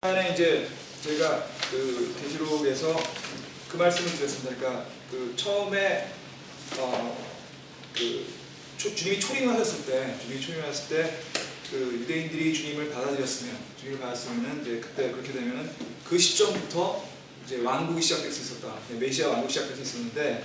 안에 이제 저희가 그 계시록에서 그 말씀을 드렸습니다. 그러니까 그 처음에 주님이 초림하셨을 때 그 유대인들이 주님을 받았으면은 이제 그때 그렇게 되면은 그 시점부터 이제 왕국이 시작될 수 있었다. 메시아 왕국이 시작될 수 있었는데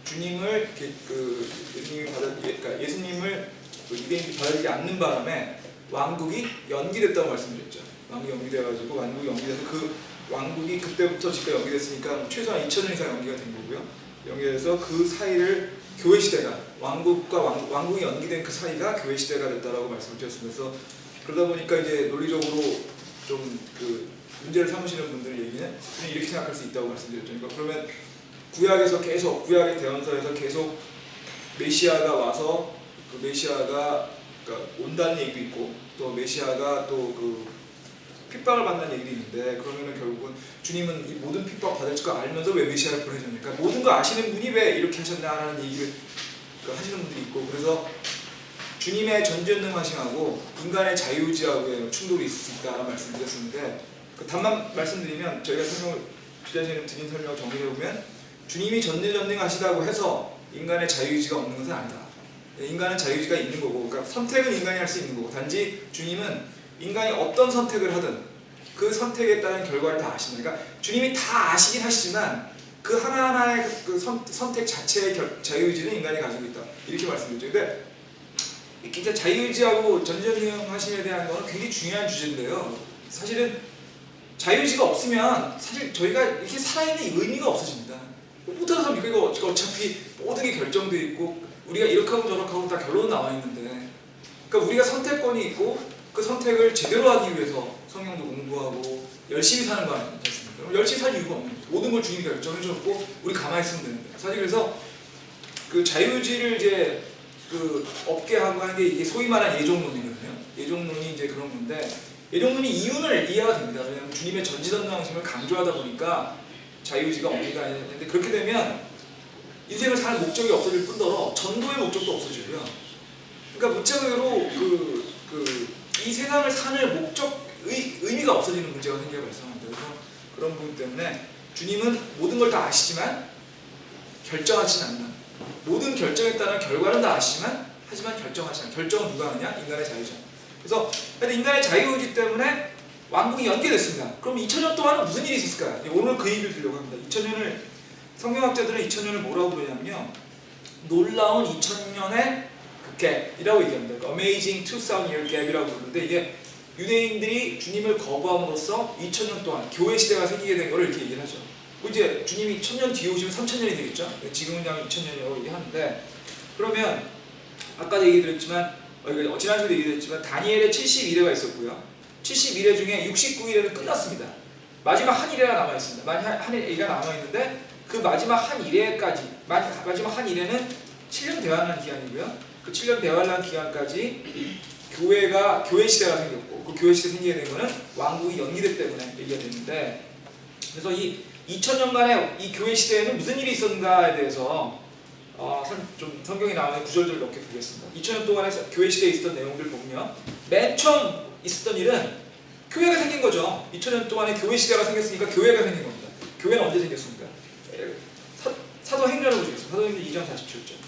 주님을 그러니까 예수님을 유대인들이 받아들이지 않는 바람에 왕국이 연기됐다고 말씀드렸죠. 왕국이 연기돼가지고 왕국이 연기돼서 그 왕국이 그때부터 지금 연기됐으니까 최소한 2000년 이상 연기가 된 거고요. 연기돼서 그 사이를 교회 시대가 왕국과 왕국이 연기된 그 사이가 교회 시대가 됐다라고 말씀을 드렸습니다. 그래서 그러다 보니까 이제 논리적으로 좀 그 문제를 삼으시는 분들 얘기는 이렇게 생각할 수 있다고 말씀드렸죠. 그러니까 그러면 구약의 대언서에서 계속 메시아가 와서 그 메시아가 그러니까 온다는 얘기도 있고 또 메시아가 또 그 핍박을 받는 얘기도 있는데 그러면은 결국은 주님은 이 모든 핍박 받을 거 알면서 왜 메시아를 보내셨니까 모든 거 아시는 분이 왜 이렇게 하셨나라는 얘기를 하시는 분들이 있고 그래서 주님의 전지전능하심하고 인간의 자유의지하고의 충돌이 있을 수 있다라는 말씀을 드렸었는데 단만 말씀드리면 저희가 주자님이 드린 설명을 정리해보면 주님이 전지전능하시다고 해서 인간의 자유의지가 없는 것은 아니다. 인간은 자유의지가 있는 거고 그러니까 선택은 인간이 할 수 있는 거고 단지 주님은 인간이 어떤 선택을 하든 그 선택에 따른 결과를 다 아신다. 그러니까 주님이 다 아시긴 하시지만 그 하나하나의 그 선택 자체의 자유의지는 인간이 가지고 있다. 이렇게 말씀드렸죠. 근데 진짜 자유의지하고 전지전능하심에 대한 거는 굉장히 중요한 주제인데요. 사실은 자유의지가 없으면 사실 저희가 이렇게 살아있는 의미가 없어집니다. 못하는 사람이 이거 어차피 모든 게 결정되어 있고 우리가 이렇게 하고 저렇게 하고 다 결론은 나와 있는데 그러니까 우리가 선택권이 있고 그 선택을 제대로 하기 위해서 성경도 공부하고 열심히 사는 거 아니겠습니까? 그럼 열심히 살 이유가 없는 거죠. 모든 걸 주님이 결정해줬고 우리 가만히 있으면 되는데 사실 그래서 그 자유의지를 이제 그 없게 하고 하는 게 이게 소위 말하는 예종론이거든요. 예종론이 이제 그런 건데 예종론이 이유는 이해가 됩니다. 왜냐하면 주님의 전지전능하심을 강조하다 보니까 자유의지가 없는 아니는데 그렇게 되면 인생을 살 목적이 없어질 뿐더러 전도의 목적도 없어지고요. 그러니까 무차별로 이 세상을 사는 의미가 없어지는 문제가 생겨요. 발생합니다. 그래서 그런 부분 때문에 주님은 모든 걸 다 아시지만 결정하지는 않는 모든 결정에 따른 결과는 다 아시지만 하지만 결정하지 않는 결정은 누가 하느냐? 인간의 자유죠. 그래서 인간의 자유의지 때문에 왕국이 연계됐습니다. 그럼 2000년 동안은 무슨 일이 있었을까요? 오늘 그 얘기를 드리려고 합니다. 2000년을 성경학자들은 2000년을 뭐라고 부르냐면요. 놀라운 2000년의 갭이라고 얘기합니다. 그러니까 Amazing 2000 year gap이라고 부르는데 이게 유대인들이 주님을 거부함으로써 2000년 동안 교회 시대가 생기게 된 거를 이렇게 얘기를 하죠. 이제 주님이 1000년 뒤에 오시면 3000년이 되겠죠. 지금은 그냥 2000년이라고 얘기하는데 그러면 아까도 얘기 드렸지만 지난주에도 얘기 드렸지만 다니엘의 71회가 있었고요. 71회 중에 69일에는 끝났습니다. 마지막 한 일회가 남아있습니다. 한 일회가 남아있는데 그 마지막 한 일회는 7년 대환란 기간이고요. 그 7년 대환란 기간까지 교회 시대가 생겼고 그 교회 시대 생기게 된 거는 왕국이 연기됐기 때문에 얘기가 됐는데 그래서 이 2000년간의 이 교회 시대에는 무슨 일이 있었는가에 대해서 좀 성경에 나오는 구절들을 몇 개 보겠습니다. 2000년 동안에 교회 시대에 있었던 내용들 보면 맨 처음 있었던 일은 교회가 생긴 거죠. 2000년 동안에 교회 시대가 생겼으니까 교회가 생긴 겁니다. 교회는 언제 생겼습니까? 사도행전을 보시겠습니다. 사도행전 2장 40절죠.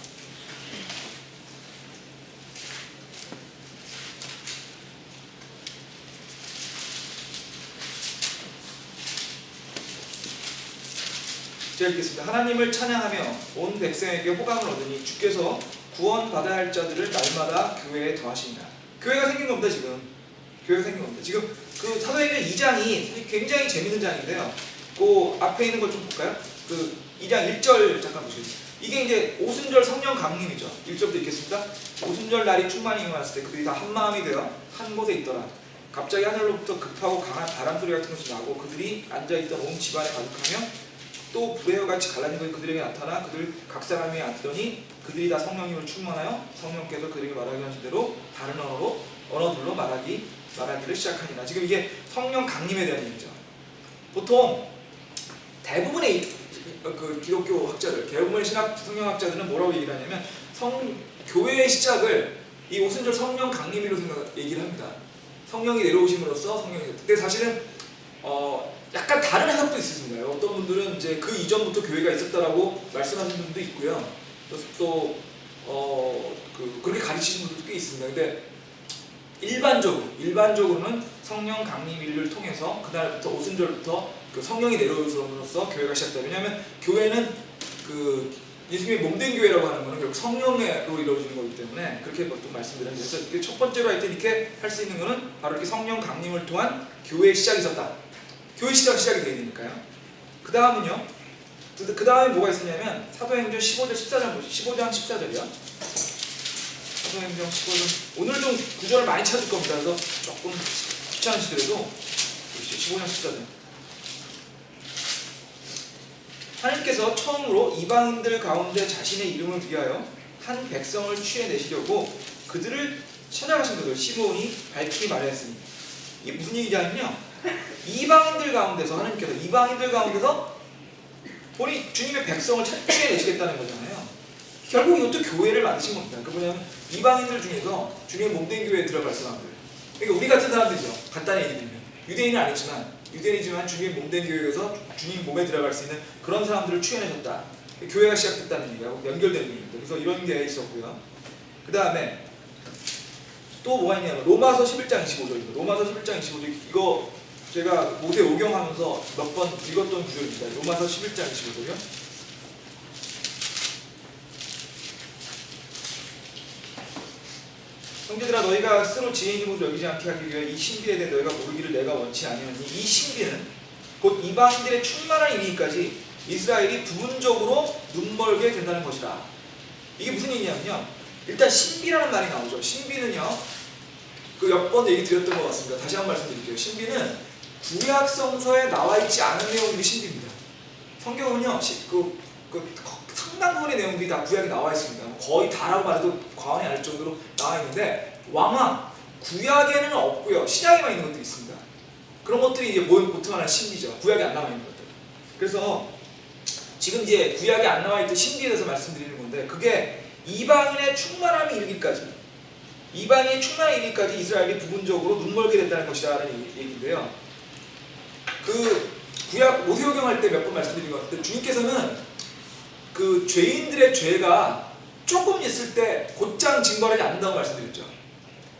제가 읽겠습니다. 하나님을 찬양하며 온 백성에게 호감을 얻으니 주께서 구원받아야 할 자들을 날마다 교회에 더하시니라. 교회가 생긴 겁니다. 교회가 생긴 겁니다. 지금 그 사도행전 2장이 굉장히 재밌는 장인데요. 그 앞에 있는 걸 좀 볼까요? 그 2장 1절 잠깐 보시겠습니다. 이게 이제 오순절 성령 강림이죠. 1절부터 읽겠습니다. 오순절 날이 충만히 일어났을 때 그들이 다 한마음이 되어 한 곳에 있더라. 갑자기 하늘로부터 급하고 강한 바람 소리 같은 것이 나고 그들이 앉아있던 온 집안에 가득하며 또 불의 같이 갈라진 것이 그들에게 나타나 그들 각 사람이 앉더니 그들이 다 성령님을 충만하여 성령께서 그들에게 말하게 하신 대로 다른 언어들로 말하기를 시작하니라. 지금 이게 성령 강림에 대한 얘기죠. 보통 대부분의 그 기독교 학자들, 대부분의 성경학자들은 뭐라고 얘기를 하냐면 교회의 시작을 이 오순절 성령 강림으로 얘기를 합니다. 성령이 내려오심으로써 성령이. 근데 사실은 설도 있습니다. 어떤 분들은 이제 그 이전부터 교회가 있었다라고 말씀하시는 분도 있고요. 그렇게 가르치시는 분들도 꽤 있습니다. 근데 일반적으로는 성령 강림 인류를 통해서 그날부터 오순절부터 그 성령이 내려오므로써 교회가 시작다. 왜냐하면 교회는 그 예수님의 몸된 교회라고 하는 것은 결국 성령으로 이루어지는 거기 때문에 그렇게 보통 말씀드렸는데, 그래서 첫 번째로 하여튼 이렇게 할 수 있는 것은 바로 이렇게 성령 강림을 통한 교회의 시작이 있었다. 교회 시작이 돼야 되니까요. 그 다음은요. 그 다음에 뭐가 있었냐면 사도행전 15장 14절이요. 사도행전 15장, 오늘 좀 구절을 많이 찾을 겁니다. 그래서 조금 귀찮으시더라도 15장 14절. 하나님께서 처음으로 이방인들 가운데 자신의 이름을 위하여 한 백성을 취해내시려고 그들을 찾아가신 것을 시므온이 밝히 말하였으니, 이게 무슨 얘기냐면요, 이방인들 가운데서 본인 주님의 백성을 취해내시겠다는 거잖아요. 결국 이것도 교회를 만드신 겁니다. 그 뭐냐면 이방인들 중에서 주님의 몸된 교회에 들어갈 사람들, 그러니까 우리 같은 사람들이죠. 간단히 얘기하면 유대인은 아니지만 주님의 몸된 교회에서 주님 몸에 들어갈 수 있는 그런 사람들을 취해내셨다. 교회가 시작됐다는 얘기하고 연결되는 얘기입니다. 그래서 이런 게 있었고요. 그 다음에 또 뭐가 있냐면 로마서 11장 25절입니다. 로마서 11장 25절, 이거 제가 모세 오경하면서 몇 번 읽었던 구절입니다. 로마서 11장 25절이요. 형제들아, 너희가 스스로 지혜인 것을 여기지 않게 하기 위하여 이 신비에 대해 너희가 모르기를 내가 원치 아니하니, 이 신비는 곧 이방인들의 충만한 이르기까지 이스라엘이 부분적으로 눈멀게 된다는 것이다. 이게 무슨 얘기냐면요, 일단 신비라는 말이 나오죠. 신비는요, 그 몇 번 얘기 드렸던 것 같습니다. 다시 한번 말씀드릴게요. 신비는 구약 성서에 나와 있지 않은 내용들이 신비입니다. 성경은요, 상당 부분의 내용들이 다 구약에 나와 있습니다. 거의 다라고 말해도 과언이 아닐 정도로 나와 있는데, 구약에는 없고요, 신약에만 있는 것들이 있습니다. 그런 것들이 이제 보통 하나의 신비죠. 구약에 안 나와 있는 것들. 그래서 지금 이제 구약에 안 나와 있던 신비에 대해서 말씀드리는 건데, 그게 이방인의 충만함이 이르기까지 이스라엘이 부분적으로 눈멀게 된다는 것이라는 얘기인데요. 그 구약 모세오경 할 때 몇 번 말씀드린 것 같은데, 주님께서는 그 죄인들의 죄가 조금 있을 때 곧장 징벌하지 않는다고 말씀드렸죠.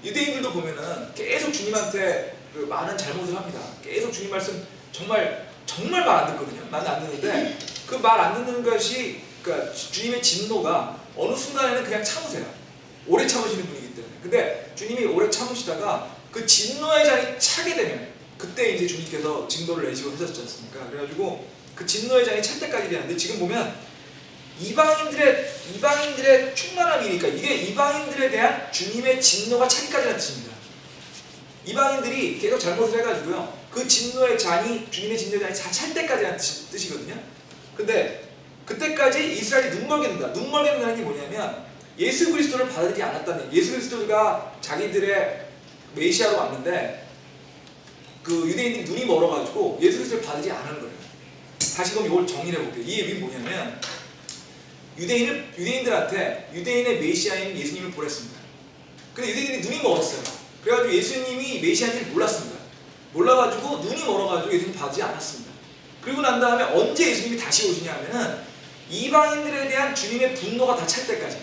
유대인들도 보면은 계속 주님한테 그 많은 잘못을 합니다. 계속 주님 말씀 정말 말 안 듣거든요. 말 안 듣는데, 그 말 안 듣는 것이, 그러니까 주님의 진노가 어느 순간에는 그냥 참으세요. 오래 참으시는 분이기 때문에. 근데 주님이 오래 참으시다가 그 진노의 잔이 차게 되면 그때 이제 주님께서 징벌을 내시고 하셨지 않습니까? 그래가지고 그 진노의 잔이 찰 때까지 되는데, 지금 보면 이방인들의 충만함이니까 이게 이방인들에 대한 주님의 진노가 차기까지라는 뜻입니다. 이방인들이 계속 잘못을 해가지고요, 그 진노의 잔이, 주님의 진노의 잔이 다 찰 때까지라는 뜻이거든요. 근데 그때까지 이스라엘이 눈멀게 된다. 눈멀게 된다는 게 뭐냐면 예수 그리스도를 받아들이지 않았다는, 예수 그리스도가 자기들의 메시아로 왔는데 그 유대인들이 눈이 멀어가지고 예수 그리스도를 받아들이지 않은 거예요. 다시 그럼 이걸 정리해 볼게요. 이 얘기는 뭐냐면 유대인들한테 유대인의 메시아인 예수님을 보냈습니다. 근데 유대인들이 눈이 멀었어요. 그래가지고 예수님이 메시아인지를 몰랐습니다. 몰라가지고 눈이 멀어가지고 예수님 받지 않았습니다. 그리고 난 다음에 언제 예수님이 다시 오시냐 하면은 이방인들에 대한 주님의 분노가 다 찰 때까지.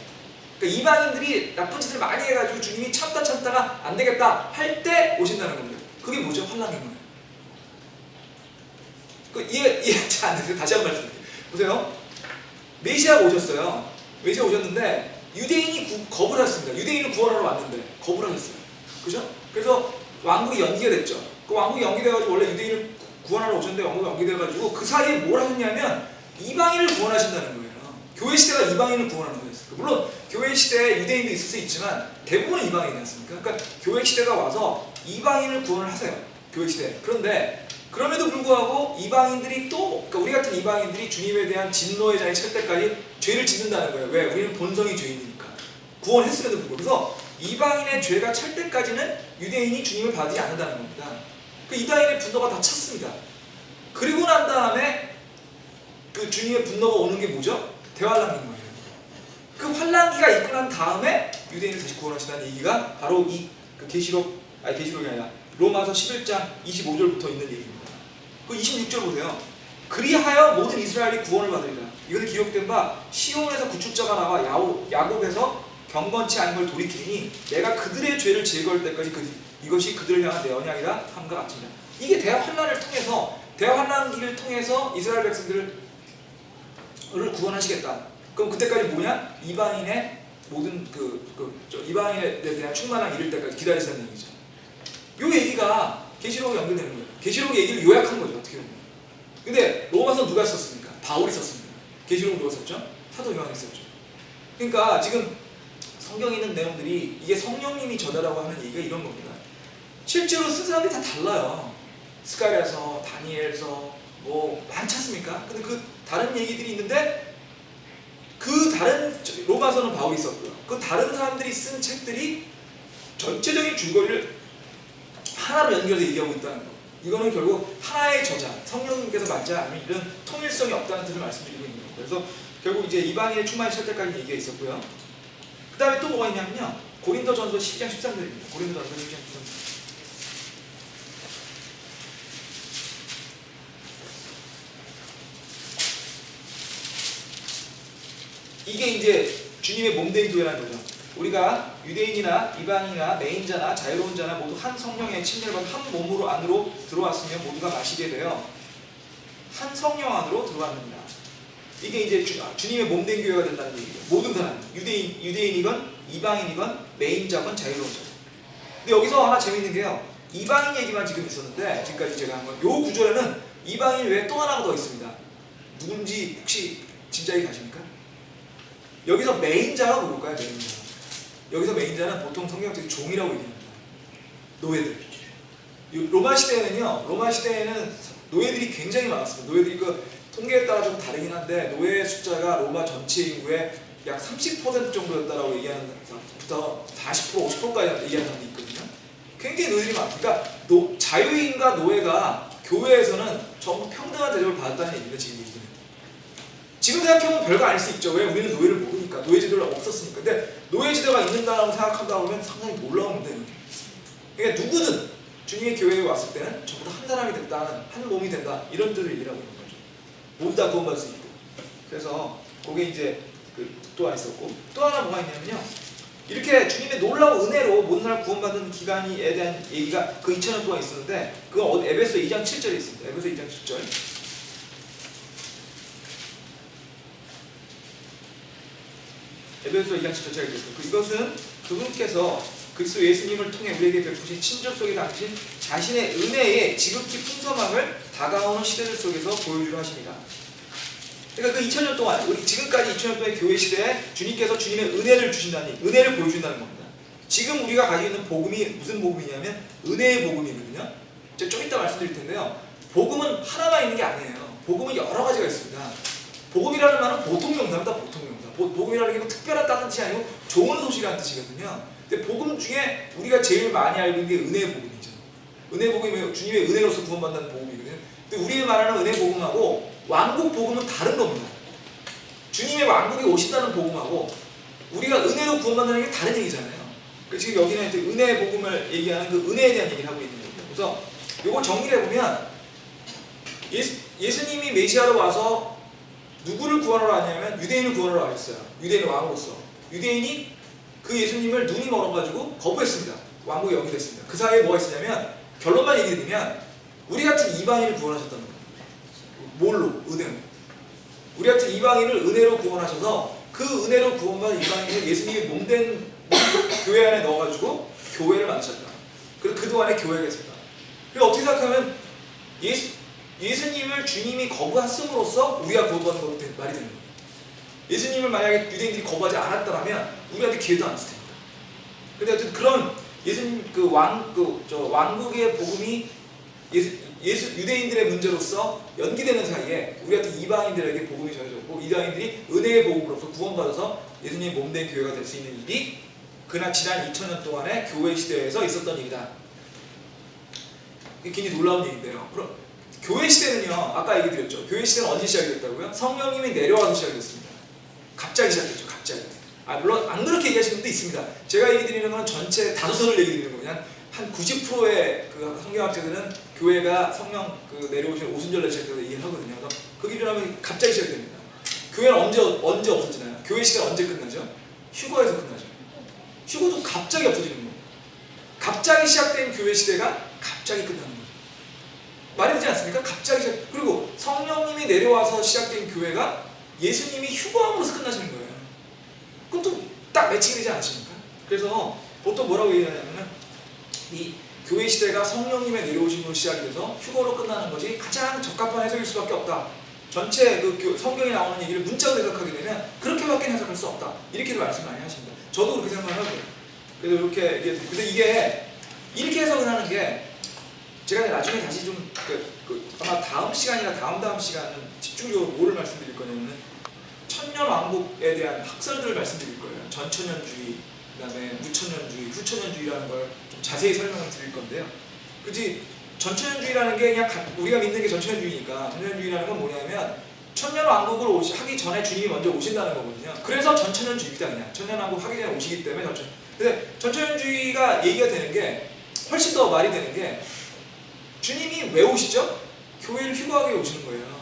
그러니까 이방인들이 나쁜 짓을 많이 해가지고 주님이 참다가 안 되겠다 할 때 오신다는 겁니다. 그게 뭐죠? 환난인 거예요. 이해 잘 안 되세요? 다시 한 번 말씀드릴게요. 보세요. 메시아가 오셨어요. 메시아가 오셨는데 유대인이 거부를 했습니다. 유대인을 구원하러 왔는데 거부를 하셨어요. 그죠? 그래서 왕국이 연기가 됐죠. 그 왕국이 연기돼가지고, 원래 유대인을 구원하러 오셨는데 왕국이 연기돼가지고 그 사이에 뭘 하셨냐면 이방인을 구원하신다는 거예요. 교회 시대가 이방인을 구원하는 거였어요. 물론 교회 시대에 유대인도 있을 수 있지만 대부분은 이방인이었습니까? 그러니까 교회 시대가 와서 이방인을 구원을 하세요. 교회 시대. 그런데 그럼에도 불구하고 이방인들이 또, 그러니까 우리 같은 이방인들이 주님에 대한 진노의 잔이 찰 때까지 죄를 짓는다는 거예요. 왜? 우리는 본성이 죄인이니까. 구원했음에도 불구하고. 그래서 이방인의 죄가 찰 때까지는 유대인이 주님을 받지 않는다는 겁니다. 그 이방인의 분노가 다 찼습니다. 그리고 난 다음에 그 주님의 분노가 오는 게 뭐죠? 대환란인 거예요. 그 환란기가 있고 난 다음에 유대인을 다시 구원하신다는 얘기가 바로 그 계시록이 아니라 로마서 11장 25절부터 있는 얘기입니다. 그 26절 보세요. 그리하여 모든 이스라엘이 구원을 받으리라. 이것이 기록된 바 시온에서 구축자가 나와 야곱에서 경건치 않은 걸 돌이키니 내가 그들의 죄를 제거할 때까지 이것이 그들을 향한 내 언약이라 함과 같으니라. 이게 대학 환난을 통해서 대학 환난기를 통해서 이스라엘 백성들을 구원하시겠다. 그럼 그때까지 뭐냐? 이방인의 모든 이방인에 대한 충만함 이룰 때까지 기다리시다는 얘기죠. 요 얘기가 계시록에 연결되는 거예요. 계시록 얘기를 요약한 거죠, 어떻게 보면. 근데 로마서 누가 썼습니까? 바울이 썼습니다. 계시록 누가 썼죠? 사도 요한이 썼죠. 그러니까 지금 성경에 있는 내용들이 이게 성령님이 전하라고 하는 얘기가 이런 겁니다. 실제로 쓴 사람들이 다 달라요. 스가랴서, 다니엘서 뭐 많지 않습니까? 근데 그 다른 얘기들이 있는데 그 다른 로마서는 바울이 썼고요. 그 다른 사람들이 쓴 책들이 전체적인 줄거리를 하나로 연결해서 얘기하고 있다는 거. 이거는 결국 하나의 저자, 성령님께서 맞지 않으면 이런 통일성이 없다는 뜻을 말씀드리고 있는 거예요. 그래서 결국 이제 이방인의 충만이 찰 때까지 얘기가 있었고요. 그 다음에 또 뭐가 있냐면요. 고린도전서 10장 13절입니다. 고린도전서 10장 13절. 이게 이제 주님의 몸된 교회라는 거죠. 우리가 유대인이나 이방인이나 매인자나 자유로운 자나 모두 한 성령의 침례를 받아 한 몸으로 안으로 들어왔으며 모두가 마시게 되어 한 성령 안으로 들어왔느니라. 이게 이제 주님의 몸된 교회가 된다는 얘기예요. 모든 사람, 유대인이건 이방인이건 매인자건 자유로운 자. 근데 여기서 하나 재밌는 게요. 이방인 얘기만 지금 있었는데 지금까지 제가 한 건 요 구절에는 이방인 외에 또 하나가 더 있습니다. 누군지 혹시 짐작이 가십니까? 여기서 매인자가 누굴까요? 매인자. 여기서 매인자는 보통 성경적인 종이라고 얘기합니다. 노예들. 로마 시대에는요. 로마 시대에는 노예들이 굉장히 많았습니다. 노예들이 그 통계에 따라 좀 다르긴 한데 노예 숫자가 로마 전체 인구의 약 30% 정도였다라고 얘기하는 사람부터 40%, 50%까지 얘기하는 사람도 있거든요. 굉장히 노예들이 많으니까 자유인과 노예가 교회에서는 전부 평등한 대접을 받았다는 얘기입니다. 지금 얘기는. 지금 생각해보면 별거 아닐 수 있죠. 왜? 우리는 노예를 모르니까. 노예제도가 없었으니까. 근데 노예제도가 있는다고 생각한다 보면 상당히 놀라운 문제예요. 그러니까 누구든 주님의 교회에 왔을 때는 전부 다 한 사람이 됐다는, 한 몸이 된다, 이런 뜻을 얘기하고 있는 거죠. 모두 다 구원받을 수 있고. 그래서 그게 이제 또한 있었고, 또 하나 뭐가 있냐면요. 이렇게 주님의 놀라운 은혜로 모든 사람 구원받는 기간에 대한 얘기가 그 2000년 동안 있었는데, 그건 에베소 2장 7절에 있습니다. 에베소 2장 7절. 에베소 2장 7절 제가 읽었어요. 이것은 그분께서 그리스도 예수님을 통해 우리에게 베푸신 친족 속에 담긴 자신의 은혜의 지극히 풍성함을 다가오는 시대들 속에서 보여주려 하십니다. 그러니까 그 2000년 동안, 우리 지금까지 2000년 동안 교회 시대에 주님께서 주님의 은혜를 주신다는, 은혜를 보여준다는 겁니다. 지금 우리가 가지고 있는 복음이 무슨 복음이냐면 은혜의 복음이거든요. 제가 좀 이따 말씀드릴 텐데요. 복음은 하나만 있는 게 아니에요. 복음은 여러 가지가 있습니다. 복음이라는 말은 보통 명사입니다. 보통 명사. 복음이라는 게 특별한 다른 뜻이 아니고 좋은 소식이라는 뜻이거든요. 근데 복음 중에 우리가 제일 많이 알고 있는 게 은혜의 복음이죠. 은혜의 복음이 주님의 은혜로서 구원받는 복음이거든요. 근데 우리가 말하는 은혜의 복음하고 왕국 복음은 다른 겁니다. 주님의 왕국이 오신다는 복음하고 우리가 은혜로 구원받는 게 다른 얘기잖아요. 그래서 지금 여기는 이제 은혜의 복음을 얘기하는 그 은혜에 대한 얘기를 하고 있는 거예요. 그래서 이걸 정리를 해보면 예수님이 메시아로 와서 누구를 구원하러 왔냐면 유대인을 구원하러 왔어요. 유대인의 왕으로서. 유대인이 그 예수님을 눈이 멀어가지고 거부했습니다. 왕국이 연기됐습니다. 그 사이에 뭐가 있었냐면 결론만 얘기해드리면 우리 같은 이방인을 구원하셨다는 거예요. 뭘로? 은혜로. 우리 같은 이방인을 은혜로 구원하셔서 그 은혜로 구원받은 이방인을 예수님이 몸된 교회 안에 넣어가지고 교회를 만드셨다. 그리고 그동안에 교회가 있었다. 그리고 어떻게 생각하면 예수님을 주님이 거부했음으로써 우리가 구원받는 것으로 말이 되는 거예요. 예수님을 만약에 유대인들이 거부하지 않았다면 우리한테 기회도 안 했을 텐데. 근데 어쨌든 그런 예수님 왕국의 복음이 유대인들의 문제로서 연기되는 사이에 우리 같은 이방인들에게 복음이 전해졌고 이방인들이 은혜의 복음으로서 구원받아서 예수님의 몸된 교회가 될 수 있는 일이 그날 지난 2000년 동안의 교회 시대에서 있었던 일이다. 이게 굉장히 놀라운 얘기인데요. 그럼 교회 시대는요, 아까 얘기 드렸죠. 교회 시대는 언제 시작이 됐다고요? 성령님이 내려와서 시작이 됐습니다. 갑자기 시작됐죠. 갑자기. 물론 안 그렇게 얘기하시는 분도 있습니다. 제가 얘기 드리는 건 전체 다소서를 얘기 드리는 거예요. 한 90%의 그 성경학자들은 교회가 성령 그 내려오신 오순절날 시작돼서 이해하거든요. 그래서 그 기준하면 갑자기 시작됩니다. 교회는 언제 없어지나요? 교회 시간 언제 끝나죠? 휴거에서 끝나죠. 휴거도 갑자기 없어지는 겁니다. 갑자기 시작된 교회 시대가 갑자기 끝나는 거죠. 말이 되지 않습니까? 갑자기 시작. 그리고 성령님이 내려와서 시작된 교회가 예수님이 휴거함으로써 끝나시는 거예요. 그것도 딱 매칭이 되지 않으십니까? 그래서 보통 뭐라고 얘기하냐면 이 교회 시대가 성령님의 내려오심으로 시작이 돼서 휴거로 끝나는 것이 가장 적합한 해석일 수밖에 없다. 전체 그 성경에 나오는 얘기를 문자로 해석하게 되면 그렇게밖에 해석할 수 없다. 이렇게도 말씀 많이 하십니다. 저도 그렇게 생각을 하고요. 그래서 이렇게 얘기해도 근데 이게 이렇게 해석을 하는 게 제가 나중에 다시 좀 아마 다음 시간이나 다음 시간은 집중적으로 뭐를 말씀드릴 거냐면 천년왕국에 대한 학설들을 말씀드릴 거예요. 전천년주의, 그다음에 무천년주의, 후천년주의라는 걸 좀 자세히 설명을 드릴 건데요. 그지 전천년주의라는 게 그냥 우리가 믿는 게 전천년주의니까 전천년주의라는 건 뭐냐면 천년왕국을 하기 전에 주님이 먼저 오신다는 거거든요. 그래서 전천년주의다 그냥 천년왕국 하기 전에 오시기 때문에 전천. 근데 전천년주의가 얘기가 되는 게 훨씬 더 말이 되는 게 주님이 왜 오시죠? 교회를 휴거하게 오시는 거예요.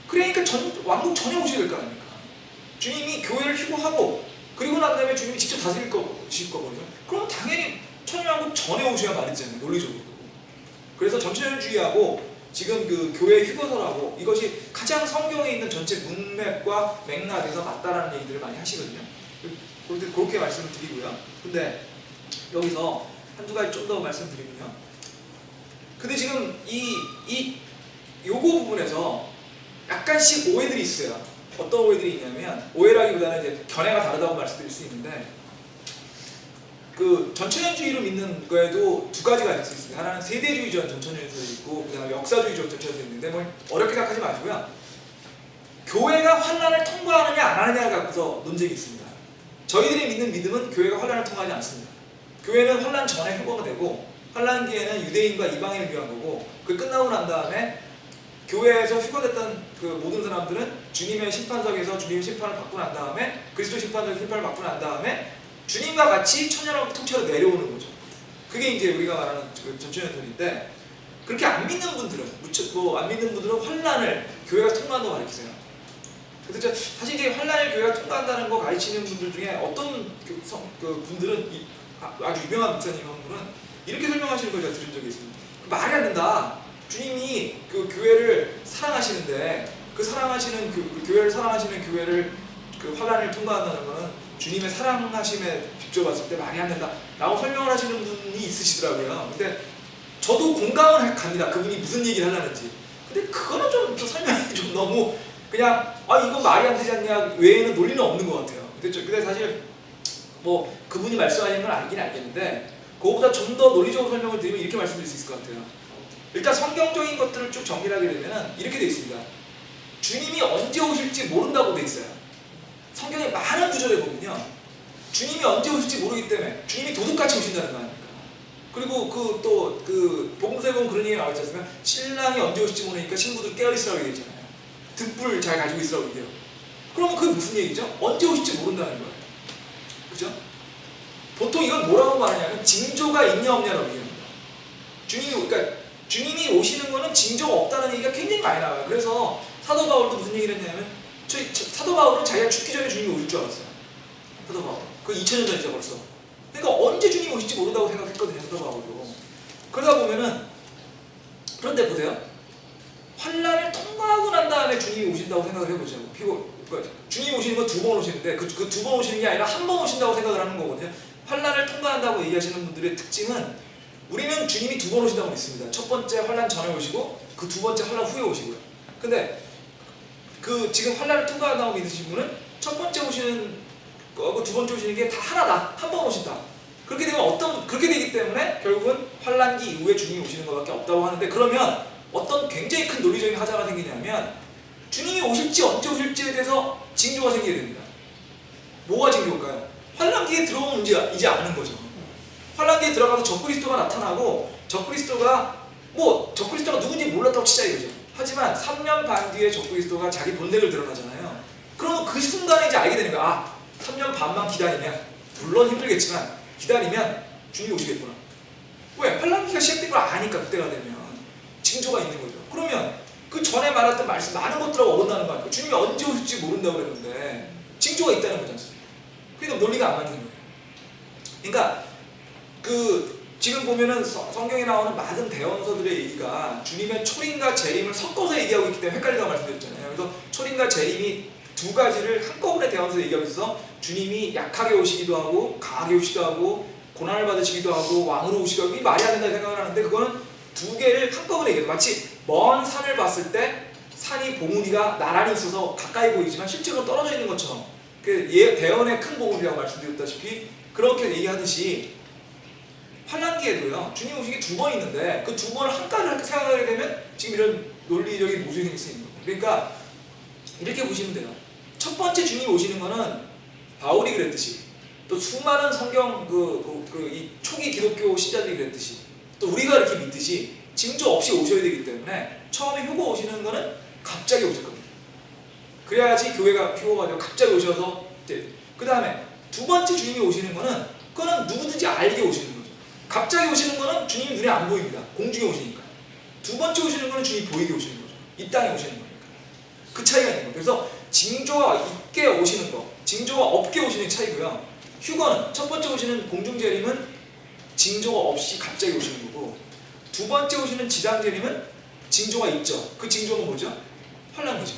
그러니까 왕국 전에 오셔야 될 거 아닙니까? 주님이 교회를 휴거하고 그리고 난 다음에 주님이 직접 다스릴 거거든요. 그럼 당연히 천년왕국 전에 오셔야 말이 되잖아요. 논리적으로. 그래서 전천년주의하고 지금 그 교회 휴거설하고 이것이 가장 성경에 있는 전체 문맥과 맥락에서 맞다라는 얘기들을 많이 하시거든요. 그렇게 말씀을 드리고요. 근데 여기서 한두 가지 좀 더 말씀드리면요. 근데 지금 요거 부분에서 약간씩 오해들이 있어요. 어떤 오해들이 있냐면 오해라기보다는 이제 견해가 다르다고 말씀드릴 수 있는데 그 전천년주의로 믿는 거에도 두 가지가 있을 수 있습니다. 하나는 세대주의적 전천년주의도 있고 그다음에 역사주의적 전천년주의도 있는데 뭐 어렵게 생각하지 마시고요. 교회가 환난을 통과하느냐 안 하느냐를 갖고서 논쟁이 있습니다. 저희들이 믿는 믿음은 교회가 환난을 통과하지 않습니다. 교회는 환난 전에 휴거가 되고 환난 뒤에는 유대인과 이방인을 위한 거고 그 끝나고 난 다음에 교회에서 휴거됐던 그 모든 사람들은 주님의 심판석에서 주님의 심판을 받고 난 다음에 그리스도 심판석에서 심판을 받고 난 다음에 주님과 같이 천년왕국 통째로 내려오는 거죠. 그게 이제 우리가 말하는 그 전천년설인데 그렇게 안 믿는 분들은 안 믿는 분들은 환난을 교회가 통과한다고 가르치세요. 그래서 사실 이제 환난을 교회가 통과한다는 거 가르치는 분들 중에 어떤 그 분들은 아주 유명한 목사님 한 분은 이렇게 설명하시는 걸 제가 들은 적이 있습니다. 말이 안 된다. 주님이 그 교회를 사랑하시는데 그 사랑하시는 교회를 사랑하시는 교회를 그 환난을 통과한다는 것은 주님의 사랑하심에 비춰봤을 때 말이 안 된다 라고 설명을 하시는 분이 있으시더라고요. 근데 저도 공감을 갑니다. 그분이 무슨 얘기를 하려는지. 근데 그거는 좀 설명이 좀 너무 그냥 이거 말이 안 되지 않냐 외에는 논리는 없는 것 같아요. 근데 사실 뭐 그분이 말씀하시는 건 알긴 알겠는데 그거보다 좀 더 논리적으로 설명을 드리면 이렇게 말씀드릴 수 있을 것 같아요. 일단 성경적인 것들을 쭉 정리를 하게 되면 이렇게 돼 있습니다. 주님이 언제 오실지 모른다고 돼 있어요. 성경의 많은 구절에 보면요. 주님이 언제 오실지 모르기 때문에 주님이 도둑같이 오신다는 거 아닙니까? 그리고 그 복음서에 보면 그런 얘기 나와 있지 않습니까? 신랑이 언제 오실지 모르니까 신부들 깨어있으라고 얘기했잖아요. 등불 잘 가지고 있으라고 얘기해요. 그러면 그게 무슨 얘기죠? 언제 오실지 모른다는 거예요. 그죠? 보통 이건 뭐라고 말하냐면 징조가 있냐 없냐라고 얘기합니다. 주님이 오시는 거는 징조가 없다는 얘기가 굉장히 많이 나와요. 그래서 사도 바울도 무슨 얘기를 했냐면 사도 바울은 자기가 죽기 전에 주님이 오실 줄 알았어요. 사도 바울. 그 2000년 전이죠 벌써. 그러니까 언제 주님이 오실지 모른다고 생각했거든요. 사도 바울도. 그러다 보면은 그런데 보세요. 환난을 통과하고 난 다음에 주님이 오신다고 생각을 해보자고. 그러니까 주님이 오시는 건 두 번 오시는데 그 두 번 오시는 게 아니라 한 번 오신다고 생각을 하는 거거든요. 환난을 통과한다고 얘기하시는 분들의 특징은 우리는 주님이 두 번 오신다고 믿습니다. 첫 번째 환난 전에 오시고 그 두 번째 환난 후에 오시고요. 근데 그 지금 환난을 통과한다고 믿으신 분은 첫 번째 오시는 거하고 두 번째 오시는 게 다 하나다. 한 번 오신다. 그렇게 되면 그렇게 되기 때문에 결국은 환난기 이후에 주님이 오시는 것밖에 없다고 하는데 그러면 어떤 굉장히 큰 논리적인 하자가 생기냐면 주님이 오실지 언제 오실지에 대해서 징조가 생기게 됩니다. 뭐가 징조일까요? 환난기에 들어오면 문제 이제 아는 거죠. 환난기에 들어가서 적그리스도가 나타나고 적그리스도가 누군지 몰랐다고 치자 이거죠. 하지만 3년 반 뒤에 적그리스도가 자기 본색을 드러나잖아요. 그러면 그 순간에 이제 알게 되는 거야. 3년 반만 기다리면 물론 힘들겠지만 기다리면 주님이 오시겠구나. 왜? 환란기가 시작된 걸 아니까 그때가 되면 징조가 있는 거죠. 그러면 그 전에 말했던 말씀 많은 것들하고 어긋나는 거 아니에요. 주님이 언제 오실지 모른다고 그랬는데 징조가 있다는 거지 않습니까? 그러니까 논리가 안 맞는 거예요. 그러니까 그 지금 보면은 성경에 나오는 많은 대언서들의 얘기가 주님의 초림과 재림을 섞어서 얘기하고 있기 때문에 헷갈리다고 말씀드렸잖아요. 그래서 초림과 재림이 두 가지를 한꺼번에 대언서에 얘기하고 있어서 주님이 약하게 오시기도 하고 강하게 오시기도 하고 고난을 받으시기도 하고 왕으로 오시기도 하고 이 말이 안 된다고 생각을 하는데 그거는 두 개를 한꺼번에 얘기해요. 마치 먼 산을 봤을 때 산이 봉우리가 나란히 있어서 가까이 보이지만 실제로 떨어져 있는 것처럼 그 대언의 큰 봉우리라고 말씀드렸다시피 그렇게 얘기하듯이 환란기에도요 주님 오시기 두 번 있는데 그 두 번을 한가를 생각하게 되면 지금 이런 논리적인 모순이 생길 수 있는 거예요. 그러니까 이렇게 보시면 돼요. 첫 번째 주님 오시는 거는 바울이 그랬듯이 또 수많은 성경 이 초기 기독교 신자들이 그랬듯이 또 우리가 이렇게 믿듯이 징조 없이 오셔야 되기 때문에 처음에 휴거 오시는 거는 갑자기 오실 겁니다. 그래야지 교회가 휴거가 되고 갑자기 오셔서 그 다음에 두 번째 주님이 오시는 거는 그거는 누구든지 알게 오시는 거죠. 갑자기 오시는 거는 주님 눈에 안 보입니다. 공중에 오시니까. 두 번째 오시는 거는 주님이 보이게 오시는 거죠. 이 땅에 오시는 거니까. 그 차이가 있는 거예요. 그래서 징조가 있게 오시는 거, 징조가 없게 오시는 차이고요. 휴거는 첫 번째 오시는 공중재림은 징조가 없이 갑자기 오시는 거고 두 번째 오시는 지상재림은 징조가 있죠. 그 징조는 뭐죠? 환란기죠.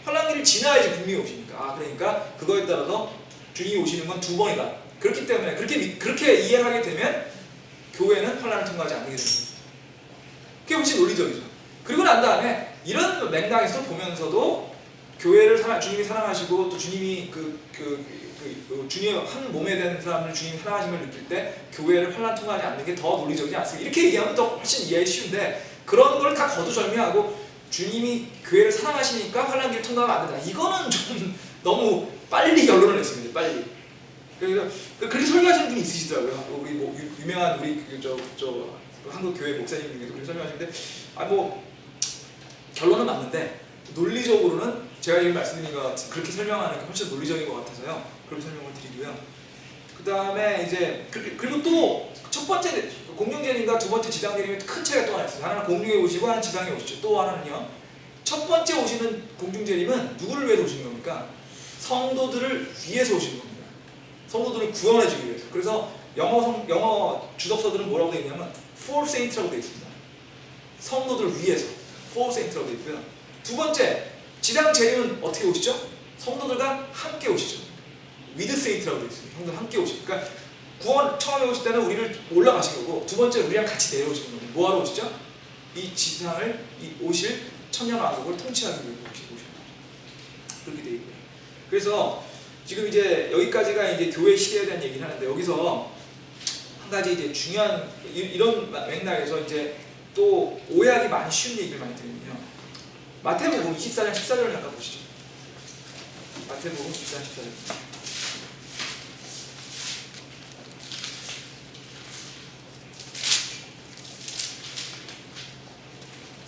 환란기를 지나야지 분명히 오시니까. 아 그러니까 그거에 따라서 주님이 오시는 건 두 번이다. 그렇기 때문에 그렇게 이해를 하게 되면 교회는 환란을 통과하지 않게 되는 거죠. 그게 훨씬 논리적이죠. 그리고 난 다음에 이런 맥락에서 보면서도 교회를 주님이 사랑하시고 또 주님이 주님의 한 몸에 대한 사람을 주님이 사랑하심을 느낄 때 교회를 환란 통과하지 않는 게 더 논리적이지 않습니까? 이렇게 얘기하면 더 훨씬 이해하기 쉬운데 그런 걸 다 거두절미하고 주님이 교회를 사랑하시니까 환란기를 통과하면 안 된다. 이거는 좀 너무 빨리 결론을 냈습니다. 빨리. 그렇게 설교하시는 분이 있으시더라고요. 우리 뭐 유명한 우리 한국 교회 목사님 중에서 그렇게 설명하시는데 결론은 맞는데 논리적으로는 제가 지금 말씀드린 것 같은 그렇게 설명하는 게 훨씬 논리적인 것 같아서요. 그렇게 설명을 드리고요. 그 다음에 이제 그리고 또 첫 번째 공중재림과 두 번째 지상재림의 큰 차이가 또 하나 있어요. 하나는 공중에 오시고 하나는 지상에 오시죠. 또 하나는요. 첫 번째 오시는 공중재림은 누구를 위해서 오시는 겁니까? 성도들을 위해서 오시는 겁니다. 성도들을 구원해주기 위해서. 그래서 영어 주석서들은 뭐라고 되어 있냐면 for saints라고 되어 있습니다. 성도들을 위해서 for saints라고 되어 있고요. 두 번째 지상 재림은 어떻게 오시죠? 성도들과 함께 오시죠. with saints라고 되어 있습니다. 성도들 함께 오시죠. 그러니까 구원 처음에 오실 때는 우리를 올라가신 거고 두 번째 우리랑 같이 내려오시는 거예요. 뭐하러 오시죠? 이 지상을 오실 천년왕국을 통치하기 위해 오시는 거죠. 그렇게 되어 있고요. 그래서 지금 이제 여기까지가 이제 교회 시대에 대한 얘기를 하는데 여기서 한 가지 이제 중요한 이런 맥락에서 이제 또 오해하기 많이 쉬운 얘기를 많이 드리면요. 마태복음 24장 14절을 잠깐 보시죠. 마태복음 24장 14절.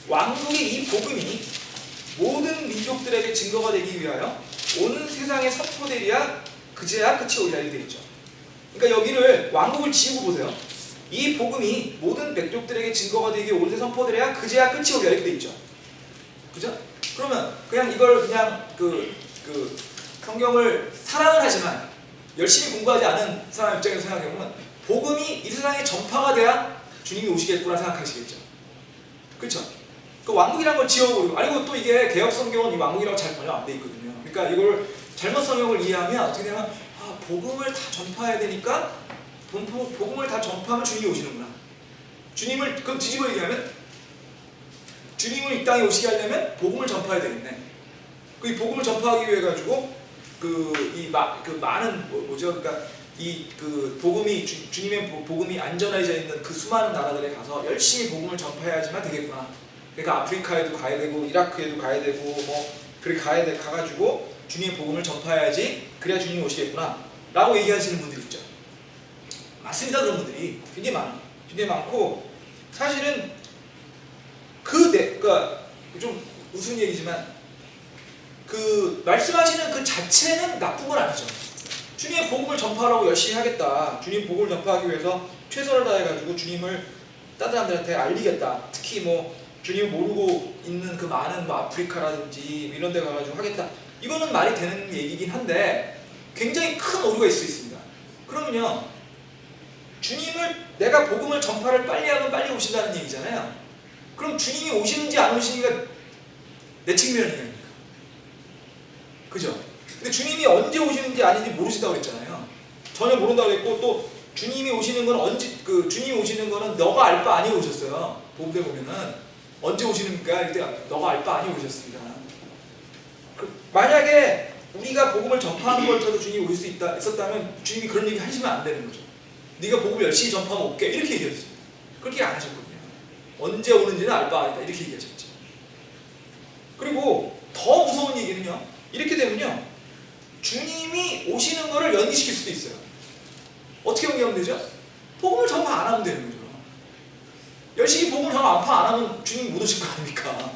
왕국의 이 복음이 모든 민족들에게 증거가 되기 위하여 온 세상에 선포되리야 그제야 끝이 오리라 이렇게 되어 있죠. 그러니까 여기를 왕국을 지우고 보세요. 이 복음이 모든 백족들에게 증거가 되기 위해 온 세상 선포되리야 그제야 끝이 오리라 이렇게 되어 있죠. 그죠? 그러면 그냥 이걸 그냥 성경을 사랑을 하지만 열심히 공부하지 않은 사람 입장에서 생각해보면 복음이 이 세상에 전파가 돼야 주님이 오시겠구나 생각하시겠죠. 그렇죠? 그 왕국이라는 걸 지워버리고 아니고 또 이게 개혁 성경은 이 왕국이라고 잘 번역 안 돼 있거든요. 그러니까 이걸 잘못 성경을 이해하면 어떻게 되면 복음을 다 전파해야 되니까 복음을 다 전파하면 주님이 오시는구나. 주님을 그럼 뒤집어 얘기하면 주님을 이 땅에 오시게 하려면 복음을 전파해야 되겠네. 그 복음을 전파하기 위해 가지고 많은 뭐죠? 그러니까 복음이 주님의 복음이 안전해져 있는 그 수많은 나라들에 가서 열심히 복음을 전파해야지만 되겠구나. 그러니까 아프리카에도 가야 되고 이라크에도 가야 되고 뭐 그렇게 가가지고 주님의 복음을 전파해야지 그래야 주님이 오시겠구나 라고 얘기하시는 분들이 있죠. 맞습니다. 그런 분들이 굉장히 많고 사실은 그러니까 좀 우스운 얘기지만 말씀하시는 그 자체는 나쁜 건 아니죠. 주님의 복음을 전파하라고 열심히 하겠다. 주님 복음을 전파하기 위해서 최선을 다해가지고 주님을 다른 사람들한테 알리겠다. 특히 뭐 주님 모르고 있는 그 많은 뭐 아프리카라든지 뭐 이런 데 가가지고 하겠다. 이거는 말이 되는 얘기긴 한데 굉장히 큰 오류가 있을 수 있습니다. 그러면요, 주님을 내가 복음을 전파를 빨리 하면 빨리 오신다는 얘기잖아요. 그럼 주님이 오시는지 안 오시는지가 내 책임이라는 얘기입니까? 그죠? 근데 주님이 언제 오시는지 아닌지 모르신다고 그랬잖아요. 전혀 모른다고 그랬고, 또 주님이 오시는 건 언제, 주님이 오시는 거는 너가 알 바 아니고 오셨어요. 복음에 보면은 언제 오시는가 이때 너가 알 바 아니고 오셨습니다. 만약에 우리가 복음을 전파하는 걸 터도 주님이 올 수 있었다면 주님이 그런 얘기 하시면 안 되는 거죠. 네가 복음을 열심히 전파하면 올게 이렇게 얘기했어요. 그렇게 안 하셨거든요. 언제 오는지는 알 바 아니다 이렇게 얘기하셨죠. 그리고 더 무서운 얘기는요, 이렇게 되면요, 주님이 오시는 거를 연기시킬 수도 있어요. 어떻게 연기하면 되죠? 복음을 전파 안 하면 되는 거죠. 열심히 복음을 전파 안 하면 주님이 못 오실 거 아닙니까?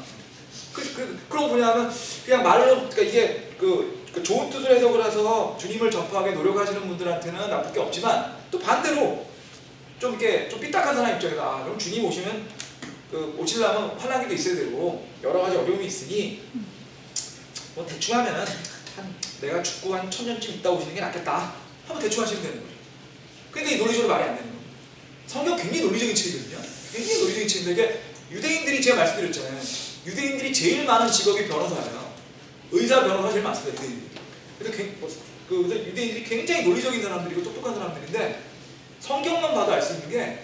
그러고 뭐냐면 그냥 말로, 그러니까 이게 좋은 뜻으로 해석을 해서 주님을 전파하게 노력하시는 분들한테는 나쁠 게 없지만, 또 반대로 좀 이렇게 좀 삐딱한 사람 입장에서 그럼 주님 오시면 오시려면 환난기도 있어야 되고 여러 가지 어려움이 있으니 뭐 대충 하면은 내가 죽고 한 1000년쯤 있다 오시는 게 낫겠다 하면 대충 하시면 되는 거죠. 그러니까 이 논리적으로 말이 안 되는 거예요. 성경 굉장히 논리적인 책이거든요. 굉장히 논리적인 책인데, 이게 유대인들이, 제가 말씀드렸잖아요, 유대인들이 제일 많은 직업이 변호사예요. 의사, 변호사 제일 많습니다, 유대인들이. 그래서 유대인들이 굉장히 논리적인 사람들이고 똑똑한 사람들인데, 성경만 봐도 알 수 있는 게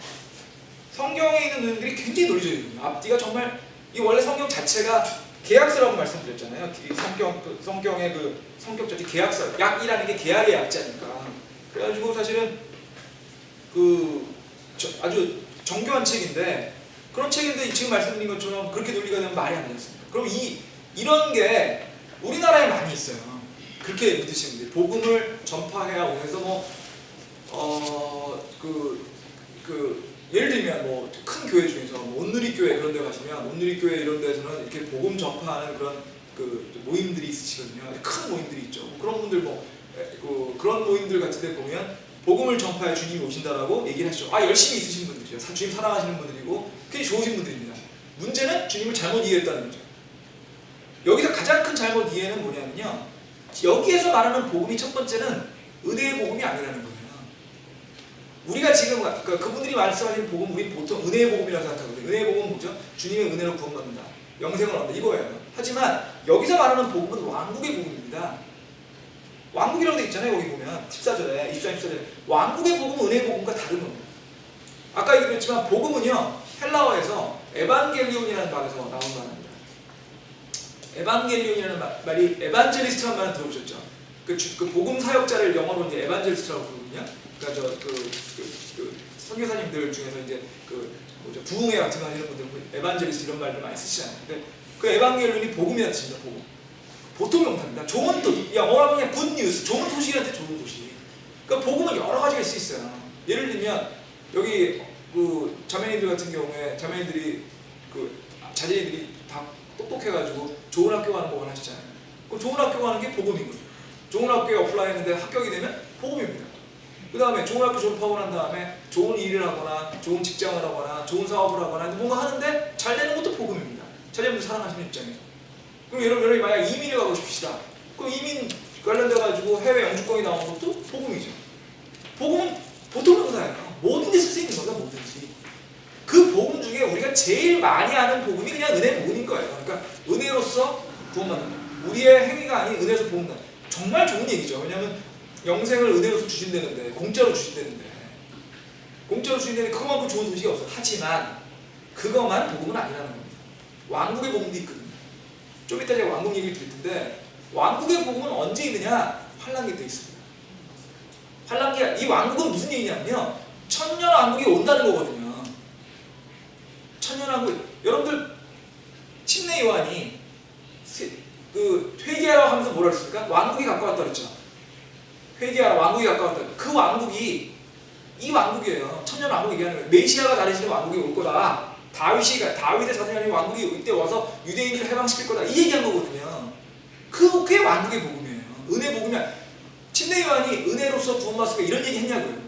성경에 있는 논리들이 굉장히 논리적이거든요. 앞뒤가 정말, 이 원래 성경 자체가 계약서라고 말씀드렸잖아요. 성경의 성격 자체 계약서, 약이라는 게 계약의 약자니까. 그래가지고 사실은 아주 정교한 책인데, 그런 책인데 지금 말씀드린 것처럼 그렇게 논리가 되면 말이 안 되겠습니다. 그럼 이런 게 우리나라에 많이 있어요. 그렇게 믿으시는 분들, 복음을 전파해야 오해서 예를 들면 뭐 큰 교회 중에서 온누리 교회 그런 데 가시면, 온누리 교회 이런 데서는 이렇게 복음 전파하는 그런 모임들이 있으시거든요. 큰 모임들이 있죠. 그런 분들 그런 모임들 같은 데 보면 복음을 전파해 주님이 오신다라고 얘기를 하시죠. 열심히 있으신 분들이죠. 주님 사랑하시는 분들이고 굉장히 좋으신 분들입니다. 문제는 주님을 잘못 이해했다는 거죠. 여기서 가장 큰 잘못 이해는 뭐냐면요, 여기에서 말하는 복음이 첫 번째는 은혜의 복음이 아니라는 거예요. 우리가 지금 그분들이 말씀하시는 복음, 우리 보통 은혜의 복음이라고 생각하거든요. 은혜의 복음은 뭐죠? 주님의 은혜로 구원받는다, 영생을 얻는다, 이거예요. 하지만 여기서 말하는 복음은 왕국의 복음입니다. 왕국이라고 되어 있잖아요. 여기 보면 14절에 24절에 왕국의 복음은 은혜의 복음과 다른 겁니다. 아까 얘기했지만 복음은요, 헬라어에서 에반겔리온이라는 말에서 나온 말입니다. 에반겔리온이라는 말이 에반젤리스트라는 말은 들어보셨죠? 그 복음 사역자를 영어로 이제 에반젤리스트라고 부르거든요. 그러니까 선교사님들 중에서 이제 부흥회 같은 거 하시는 분들 에반젤리스트 이런 말들 많이 쓰시잖아요. 근데 그 에반겔리온이 복음이라는 뜻입니다. 복음. 보통 명사입니다. 좋은 뜻, 영어로 그냥 굿 뉴스, 좋은 소식이라는 뜻, 좋은 소식. 그러니까 복음은 여러 가지가 있을 수 있어요. 예를 들면 여기 자매님들 같은 경우에 자매님들이 자제님들이 다 똑똑해가지고 좋은 학교 가는 법을 하시잖아요. 그럼 좋은 학교 가는 게 복음인 거죠. 좋은 학교에 어플라이했는데 합격이 되면 복음입니다. 그 다음에 좋은 학교 졸업하고 난 다음에 좋은 일을 하거나 좋은 직장을 하거나 좋은 사업을 하거나 뭔가 하는데 잘 되는 것도 복음입니다. 자제님들 사랑하시는 입장에서. 그럼 여러분이 만약 이민을 가고 싶으시다. 그럼 이민 관련돼가지고 해외 영주권이 나오는 것도 복음이죠. 복음은 보통 명사예요. 모든 데 쓸 수 있는 거다, 뭐든지. 그 복음 중에 우리가 제일 많이 아는 복음이 그냥 은혜 복음인 거예요. 그러니까 은혜로서 구원받는다. 우리의 행위가 아닌 은혜로서 복음받는다. 정말 좋은 얘기죠. 왜냐하면 영생을 은혜로서 주신다는데, 공짜로 주신다는데, 그것만큼 좋은 소식이 없어. 하지만 그것만 복음은 아니라는 겁니다. 왕국의 복음도 있거든요. 좀 이따 제가 왕국 얘기를 드릴 텐데, 왕국의 복음은 언제 있느냐? 환란기 때 있습니다. 이 왕국은 무슨 얘기냐면요, 천년왕국이 온다는 거거든요. 천년왕국. 여러분들 침례 요한이 회개하라고 하면서 뭐라 그랬습니까? 왕국이 가까웠다 그랬죠. 회개하라, 왕국이 가까웠다. 그 왕국이 이 왕국이에요. 천년왕국 얘기하는 거예요. 메시아가 다니시는 왕국이 올 거다. 다윗의 자손이 아닌 왕국이 이때 와서 유대인들을 해방시킬 거다, 이 얘기한 거거든요. 그게 왕국의 복음이에요. 은혜 복음이야. 침례 요한이 은혜로서 구원받았을까 이런 얘기 했냐고요.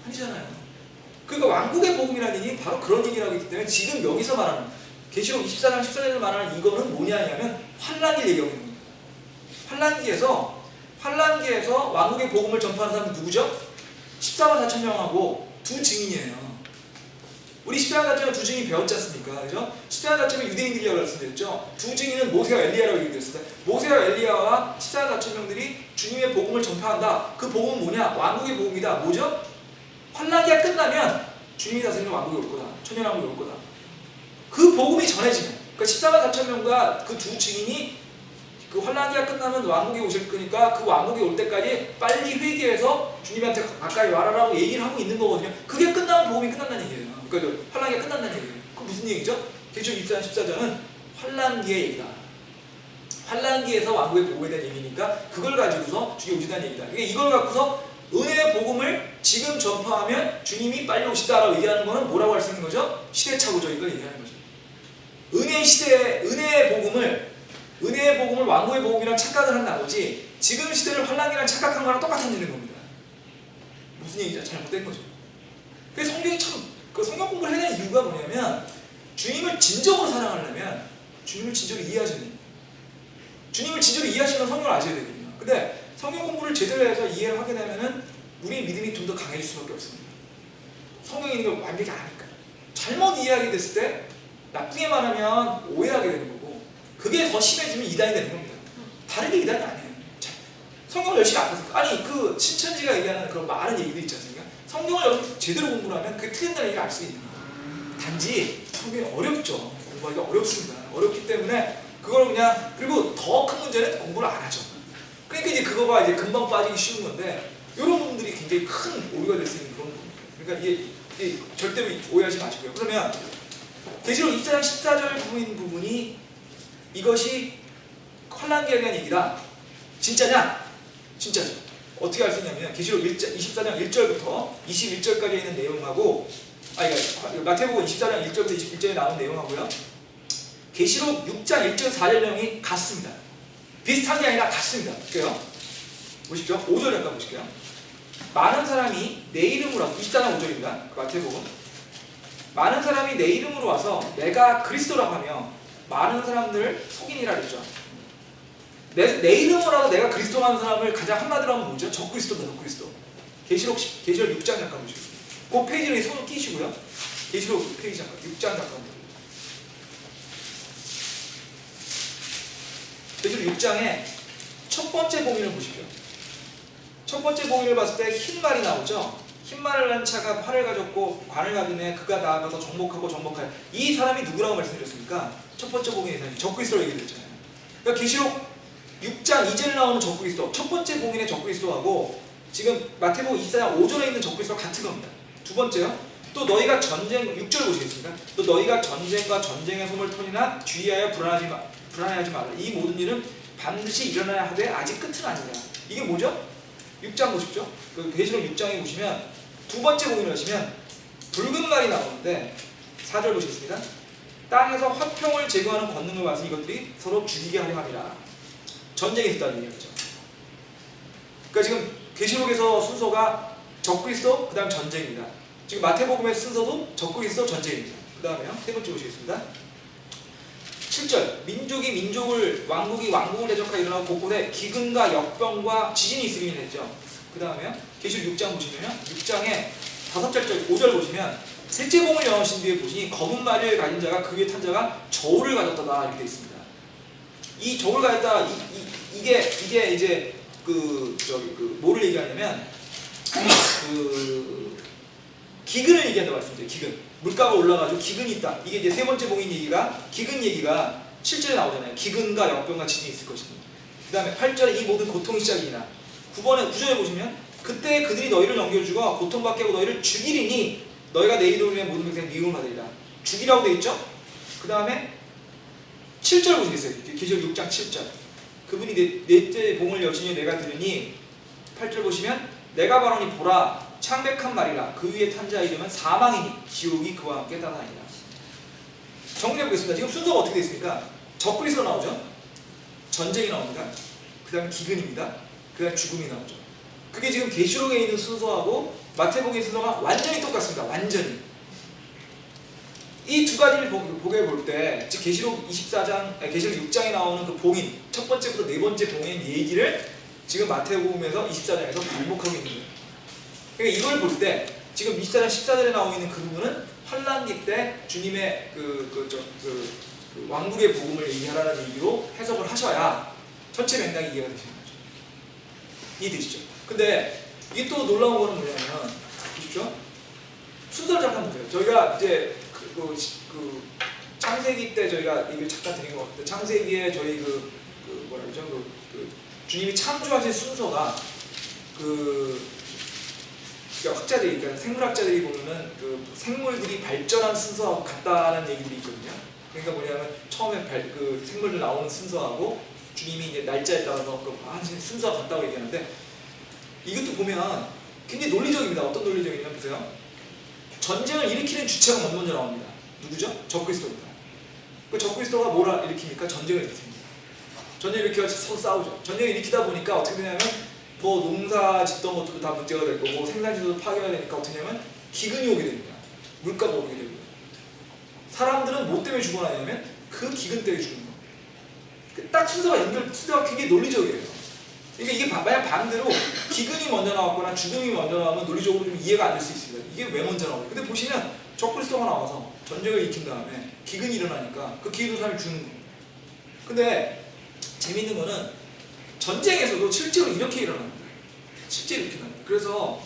아니잖아요. 그러니까 왕국의 복음이라는 얘기는 바로 그런 얘기라고 했기 때문에 지금 여기서 말하는 계시록 24장 14절에서 말하는 이거는 뭐냐면 환란기를 얘기하고 있는 겁니다. 환란기에서 왕국의 복음을 전파하는 사람은 누구죠? 14만 4천 명하고 두 증인이에요. 우리 14만 4천 명 두 증인 배웠지 않습니까? 그죠? 14만 4천 명 유대인들이라고 말씀드렸죠. 두 증인은 모세와 엘리야라고 얘기했습니다. 모세와 엘리야와 14만 4천 명들이 주님의 복음을 전파한다. 그 복음은 뭐냐? 왕국의 복음이다. 뭐죠? 환란기가 끝나면 주님이 다스리는 왕국이 올 거다. 천년왕국이 올 거다. 그 복음이 전해지면, 그러니까 14만 4천 명과 그 두 증인이 그 환란기가 끝나면 왕국이 오실 거니까 그 왕국이 올 때까지 빨리 회개해서 주님한테 가까이 와라라고 얘기를 하고 있는 거거든요. 그게 끝나면 복음이 끝난다는 얘기예요. 그러니까 환란기가 끝난다는 얘기예요. 그 무슨 얘기죠? 계시록 24장 14절은 환란기의 얘기다. 환란기에서 왕국의 복음에 대한 얘기니까 그걸 가지고서 주님 오신다는 얘기다. 그러니까 이걸 갖고서 은혜의 복음을 지금 전파하면 주님이 빨리 오시다라고 얘기하는 거는 뭐라고 할 수 있는 거죠? 시대착오죠. 이걸 얘기하는 거죠. 은혜의 복음을 왕국의 복음이랑 착각을 한 나머지 지금 시대를 환란기랑 착각한 거랑 똑같은 일인 겁니다. 무슨 얘기죠? 잘못된 거죠. 그래서 성경이 그 성경 공부를 해야 되는 이유가 뭐냐면 주님을 진정으로 사랑하려면 주님을 진정으로 이해하셔야 됩니다. 주님을 진정으로 이해하시면 성경을 아셔야 되거든요. 근데 성경 공부를 제대로 해서 이해를 하게 되면은 우리의 믿음이 좀 더 강해질 수밖에 없습니다. 성경에 있는 걸 완벽히 아니까. 잘못 이해하게 됐을 때 나쁘게 말하면 오해하게 되는 거고 그게 더 심해지면 이단이 되는 겁니다. 다른 게 이단이 아니에요. 자, 성경을 열심히 안 봤을까? 아니 그 신천지가 얘기하는 그런 많은 얘기도 있지 않습니까? 성경을 제대로 공부를 하면 그게 틀린다는 얘기를 알 수 있는 거예요. 단지 성경이 어렵죠. 공부하기가 어렵습니다. 어렵기 때문에 그걸 그냥 그리고 더 큰 문제는 공부를 안 하죠. 그러니까 이제 그거가 이제 금방 빠지기 쉬운 건데 이런 부분들이 굉장히 큰 오류가 될 수 있는 그런 부분입니다. 그러니까 이게 절대로 오해하지 마시고요. 그러면 계시록 24장 14절 부분이 이것이 환란기에 대한 얘기다. 진짜냐? 진짜죠. 어떻게 알 수 있냐면 계시록 24장 1절부터 21절까지 있는 내용하고 마태복음 24장 1절부터 21절에 나온 내용하고요. 계시록 6장 1절 4절 내용이 같습니다. 비슷한 게 아니라 같습니다. 볼게요. 보십시오. 5절 잠깐 보실게요. 많은 사람이 내 이름으로 24장 5절입니다. 마태복음. 많은 사람이 내 이름으로 와서 내가 그리스도라고 하며 많은 사람들 속이니라 그랬죠. 내 이름으로라도 내가 그리스도라고 하는 사람을 가장 한마디로 하면 뭐죠? 적그리스도다. 적그리스도. 계시록 6장 잠깐 보시겠습니다. 그 페이지를 손을 끼시고요. 계시록 페이지 잠깐 6장 잠깐 보세요. 계시록 6장에 첫 번째 봉인을 보십시오. 첫 번째 봉인을 봤을 때 흰 말이 나오죠. 흰 말을 난 차가 활을 가졌고 관을 가지네 그가 나아가서 정복하고 정복하여. 이 사람이 누구라고 말씀드렸습니까? 첫 번째 봉인에서 적그리스도라고 얘기했잖아요. 그러니까 계시록 6장 2절에 나오는 적그리스도, 첫 번째 봉인의 적그리스도하고 지금 마태복음 24장 5절에 있는 적그리스도가 같은 겁니다. 두 번째요. 또 너희가 6절 보시겠습니까? 또 너희가 전쟁과 전쟁의 소문을 터니나 주의하여 불안해하지 말라. 이 모든 일은 반드시 일어나야 하되 아직 끝은 아니라. 이게 뭐죠? 6장 보십시오. 그 계시록 6장에 보시면 두 번째 봉인을 하시면 붉은 말이 나오는데 4절 보시겠습니다. 땅에서 화평을 제거하는 권능을 봐서 이것들이 서로 죽이게 하려 함이라. 전쟁이 있다는 얘기죠. 그러니까 지금 계시록에서 순서가 적그리스도 그 다음 전쟁입니다. 지금 마태복음의 순서도 적그리스도 전쟁입니다. 그 다음에요. 세 번째 보시겠습니다. 7절 민족이 민족을 왕국이 왕국을 대적하여 일어나고 곳곳에 기근과 역병과 지진이 있으리니 했죠. 그 다음에요. 계시록 6장 보시면요. 6장에 5절 보시면 셋째 봉을 여신 뒤에 보시니 검은 말을 가진 자가 그 위에 탄 자가 저울을 가졌다 이렇게 되어 있습니다. 이 저울 가졌다 이게 이제 뭐를 얘기하냐면 기근을 얘기한다고 말씀드려요. 기근. 물가가 올라가지고 기근이 있다. 이게 이제 세 번째 봉인 얘기가 기근 얘기가 7절에 나오잖아요. 기근과 역병과 지진이 있을 것입니다. 그 다음에 8절에 이 모든 고통이 시작이나 9절에 보시면 그때 그들이 너희를 넘겨주고 고통받게 하고 너희를 죽이리니 너희가 내 이름으로 인해 모든 백성의 미움을 받으리라. 죽이라고 되어 있죠. 그 다음에 7절 보시겠어요. 계시록 6장 7절. 그분이 넷째 봉을 여시니 내가 들으니 8절 보시면 내가 바로니 보라 창백한 말이라. 그 위에 탄 자 이름은 사망이니 지옥이 그와 함께 따라다니라. 정리해 보겠습니다. 지금 순서가 어떻게 되어 있습니까? 적그리스도 나오죠. 전쟁이 나옵니다. 그 다음에 기근입니다. 그 다음에 죽음이 나오죠. 그게 지금 계시록에 있는 순서하고 마태복음 순서가 완전히 똑같습니다. 완전히. 이 두 가지를 보게 볼 때, 즉 계시록 24장, 계시록 6장에 나오는 그 봉인, 첫 번째부터 네 번째 봉인 얘기를 지금 마태복음에서 24장에서 반복하고 있는 거예요. 그러니까 이걸 볼 때 지금 24장 14절에 나오고 있는 그 부분은 환란기 때 주님의 왕국의 복음을 얘기하라는 얘기로 해석을 하셔야 전체 맥락이 이해가 되시는 거죠. 이해되시죠? 근데 이게 또 놀라운 거는 뭐냐면, 보십시오. 순서를 잠깐 보세요. 저희가 이제 창세기 때 저희가 얘기를 잠깐 드린 것 같은데, 창세기에 저희 뭐라 그러죠? 주님이 창조하신 순서가 학자들이, 그러니까 생물학자들이 보면은 생물들이 발전한 순서하고 같다는 얘기들이 있거든요. 그러니까 뭐냐면 처음에 생물들 나오는 순서하고 주님이 이제 날짜에 따라서 순서가 같다고 얘기하는데, 이것도 보면 굉장히 논리적입니다. 어떤 논리적이냐면 보세요. 전쟁을 일으키는 주체가 먼저 나옵니다. 누구죠? 적그리스도입니다. 그 적그리스도가 뭐라 일으킵니까? 전쟁을 일으킵니다. 전쟁을 일으켜서 서로 싸우죠. 전쟁을 일으키다 보니까 어떻게 되냐면 뭐 농사 짓던 것도 다 문제가 될 거고 생산지도 파괴가 되니까 어떻게 되냐면 기근이 오게 됩니다. 물가가 오게 되고요. 사람들은 뭐 때문에 죽어나냐면 그 기근 때문에 죽는 거예요. 딱 순서가 굉장히 논리적이에요. 이게 만약 반대로 기근이 먼저 나왔거나 죽음이 먼저 나오면 논리적으로 좀 이해가 안 될 수 있습니다. 이게 왜 먼저 나오죠? 근데 보시면 적그리스도가 나와서 전쟁을 일으킨 다음에 기근이 일어나니까 그 기근으로 사람이 죽는 거예요. 근데 재밌는 거는 전쟁에서도 실제로 이렇게 일어납니다. 실제로 이렇게 일어납니다. 그래서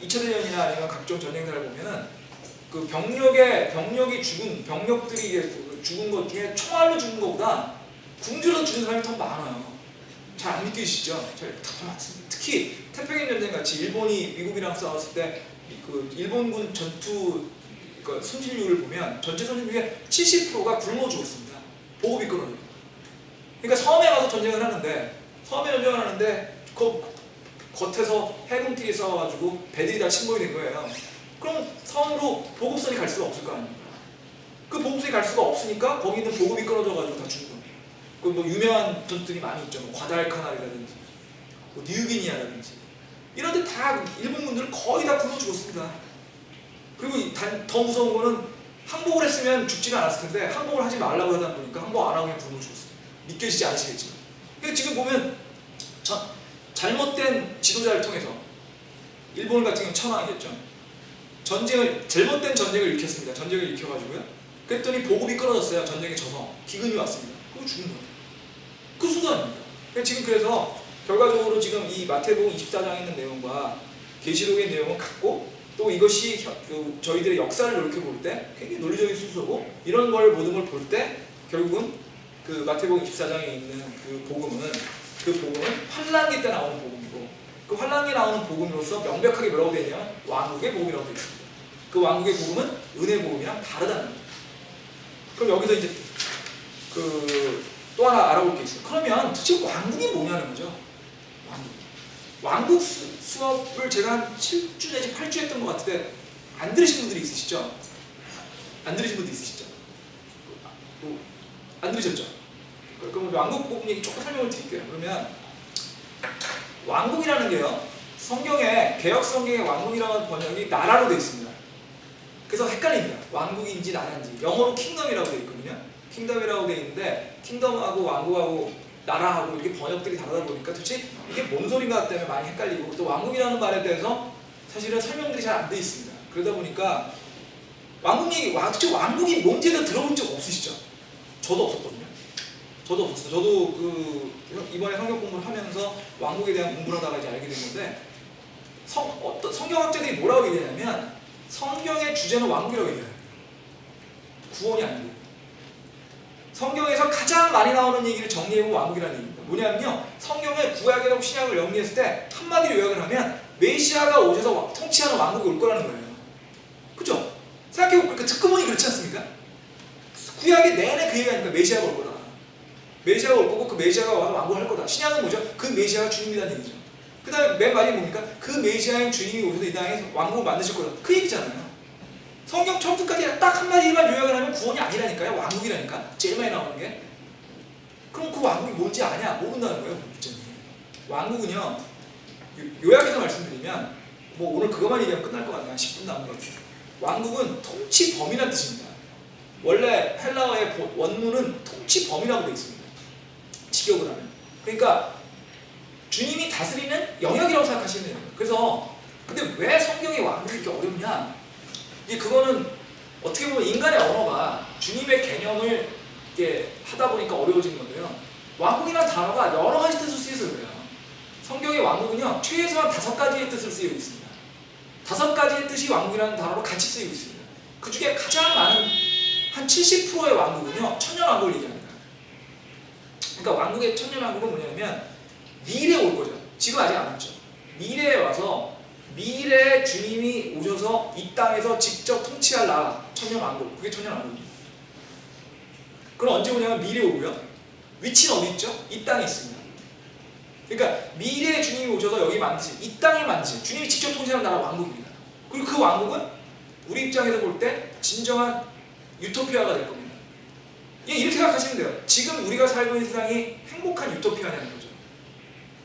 2차 대전이나 아니면 각종 전쟁들을 보면은 병력들이 죽은 것 중에 총알로 죽은 것보다 궁주로 죽은 사람이 더 많아요. 잘 안 믿기시죠? 더 많습니다. 특히 태평양 전쟁 같이 일본이 미국이랑 싸웠을 때 일본군 전투 손실률을 보면 전체 손실률의 70%가 굶어 죽었습니다. 보급이 끊어져요. 그러니까 섬에 가서 전쟁을 하는데 그 겉에서 해군끼리 싸워가지고 배들이 다 침몰이 된 거예요. 그럼 섬으로 보급선이 갈 수가 없을 거 아닙니까? 그 보급선이 갈 수가 없으니까 거기 있는 보급이 끊어져가지고 다 죽은 거예요. 뭐 유명한 전투들이 많이 있죠. 뭐 과달카날이라든지 뭐 뉴기니아라든지 이런 데 다 일본군들은 거의 다 굶어 죽었습니다. 그리고 더 무서운 거는 항복을 했으면 죽지는 않았을 텐데 항복을 하지 말라고 하다 보니까 항복 안 하고 그냥 굶어 죽었어요. 믿겨지지 않으시겠지만. 그러니까 지금 보면 잘못된 지도자를 통해서 일본 같은 경우는 천황이겠죠. 잘못된 전쟁을 일으켰습니다. 전쟁을 일으켜가지고요. 그랬더니 보급이 끊어졌어요. 전쟁에 져서 기근이 왔습니다. 그거 죽은 거예요. 그 수단입니다. 지금 그래서 결과적으로 지금 이 마태복음 24장에 있는 내용과 계시록의 내용은 같고, 또 이것이 저희들의 역사를 이렇게 볼 때 굉장히 논리적인 순서고, 이런 걸 모든 걸 볼 때 결국은 그 마태복음 24장에 있는 그 복음은 환란기 때 나오는 복음이고, 그 환란기에 나오는 복음으로서 명백하게 뭐라고 되어 있냐면 왕국의 복음이라고 되어 있습니다. 그 왕국의 복음은 은혜 복음이랑 다르다는 거예요. 그럼 여기서 이제 또 하나 알아볼 게 있어요. 그러면 도대체 왕국이 뭐냐는 거죠. 왕국 수업을 제가 한 7주 내지 8주 했던 것 같은데 안 들으신 분들이 있으시죠? 안 들으신 분들 있으시죠? 안 들으셨죠? 그럼 왕국 복음 얘기 조금 설명을 드릴게요. 그러면 왕국이라는 게요, 개역 성경의 왕국이라는 번역이 나라로 되어 있습니다. 그래서 헷갈립니다. 왕국인지 나라인지. 영어로 킹덤이라고 되어 있거든요. 킹덤이라고 되어 있는데 킹덤하고 왕국하고 나라하고 이렇게 번역들이 다르다 보니까 도대체 이게 뭔 소린가 때문에 많이 헷갈리고, 또 왕국이라는 말에 대해서 사실은 설명들이 잘 안 되어 있습니다. 그러다 보니까 도대체 왕국이 뭔지도 들어본 적 없으시죠? 저도 없었거든요. 저도 없었어요. 저도 이번에 성경 공부를 하면서 왕국에 대한 공부를 하다가 이제 알게 됐는데, 성경학자들이 뭐라고 얘기하냐면 성경의 주제는 왕국이라고 얘기해요. 구원이 아니고. 성경에서 가장 많이 나오는 얘기를 정리해보면 왕국이라는 얘기입니다. 뭐냐면요, 성경의 구약이라고 신약을 정리했을 때 한마디로 요약을 하면 메시아가 오셔서 통치하는 왕국이 올 거라는 거예요. 그죠? 생각해보니까 그러니까 듣고 보니 그렇지 않습니까? 구약이 내내 그 얘기하니까 메시아가 올 거다. 메시아가 올 거고 그 메시아가 와서 왕국을 할 거다. 신약은 뭐죠? 그 메시아가 주님이라는 얘기죠. 그 다음에 맨 마지막에 뭡니까? 그 메시아인 주님이 오셔서 이 땅에 왕국을 만드실 거다. 그 얘기잖아요. 성경 처음부터까지 딱 한마디만 요약을 하면 구원이 아니라니까요. 왕국이라니까. 제일 많이 나오는 게. 그럼 그 왕국이 뭔지 아냐? 모른다는 거예요. 왕국은요, 요약해서 말씀드리면 뭐 오늘 그것만 얘기하면 끝날 것 같네요. 한 10분 남은 것 같아요. 왕국은 통치 범위란 뜻입니다. 원래 헬라어의 원문은 통치 범위라고 되어 있습니다. 직역을 하면. 그러니까 주님이 다스리는 영역이라고 생각하시면 돼요. 그래서 근데 왜 성경의 왕국이 이렇게 어렵냐? 이게 그거는 어떻게 보면 인간의 언어가 주님의 개념을 이렇게 하다 보니까 어려워진 건데요. 왕국이라는 단어가 여러 가지 뜻을 쓰여서 그래요. 성경의 왕국은요 최소한 5가지의 뜻을 쓰이고 있습니다. 5가지의 뜻이 왕국이라는 단어로 같이 쓰이고 있습니다. 그 중에 가장 많은 한 70%의 왕국은요 천년왕국을 얘기합니다. 그러니까 왕국의 천년왕국은 뭐냐면 미래에 올 거죠. 지금 아직 안 왔죠. 미래에 와서 미래에 주님이 오셔서 이 땅에서 직접 통치할 나라 천년왕국, 그게 천년왕국입니다. 그럼 언제 오냐면 미래에 오고요. 위치는 어디 있죠? 이 땅에 있습니다. 그러니까 미래에 주님이 오셔서 여기 만드신, 이 땅에 만드신 주님이 직접 통치하는 나라 왕국입니다. 그리고 그 왕국은 우리 입장에서 볼 때 진정한 유토피아가 될 겁니다. 이렇게 생각하시면 돼요. 지금 우리가 살고 있는 세상이 행복한 유토피아냐는 거죠.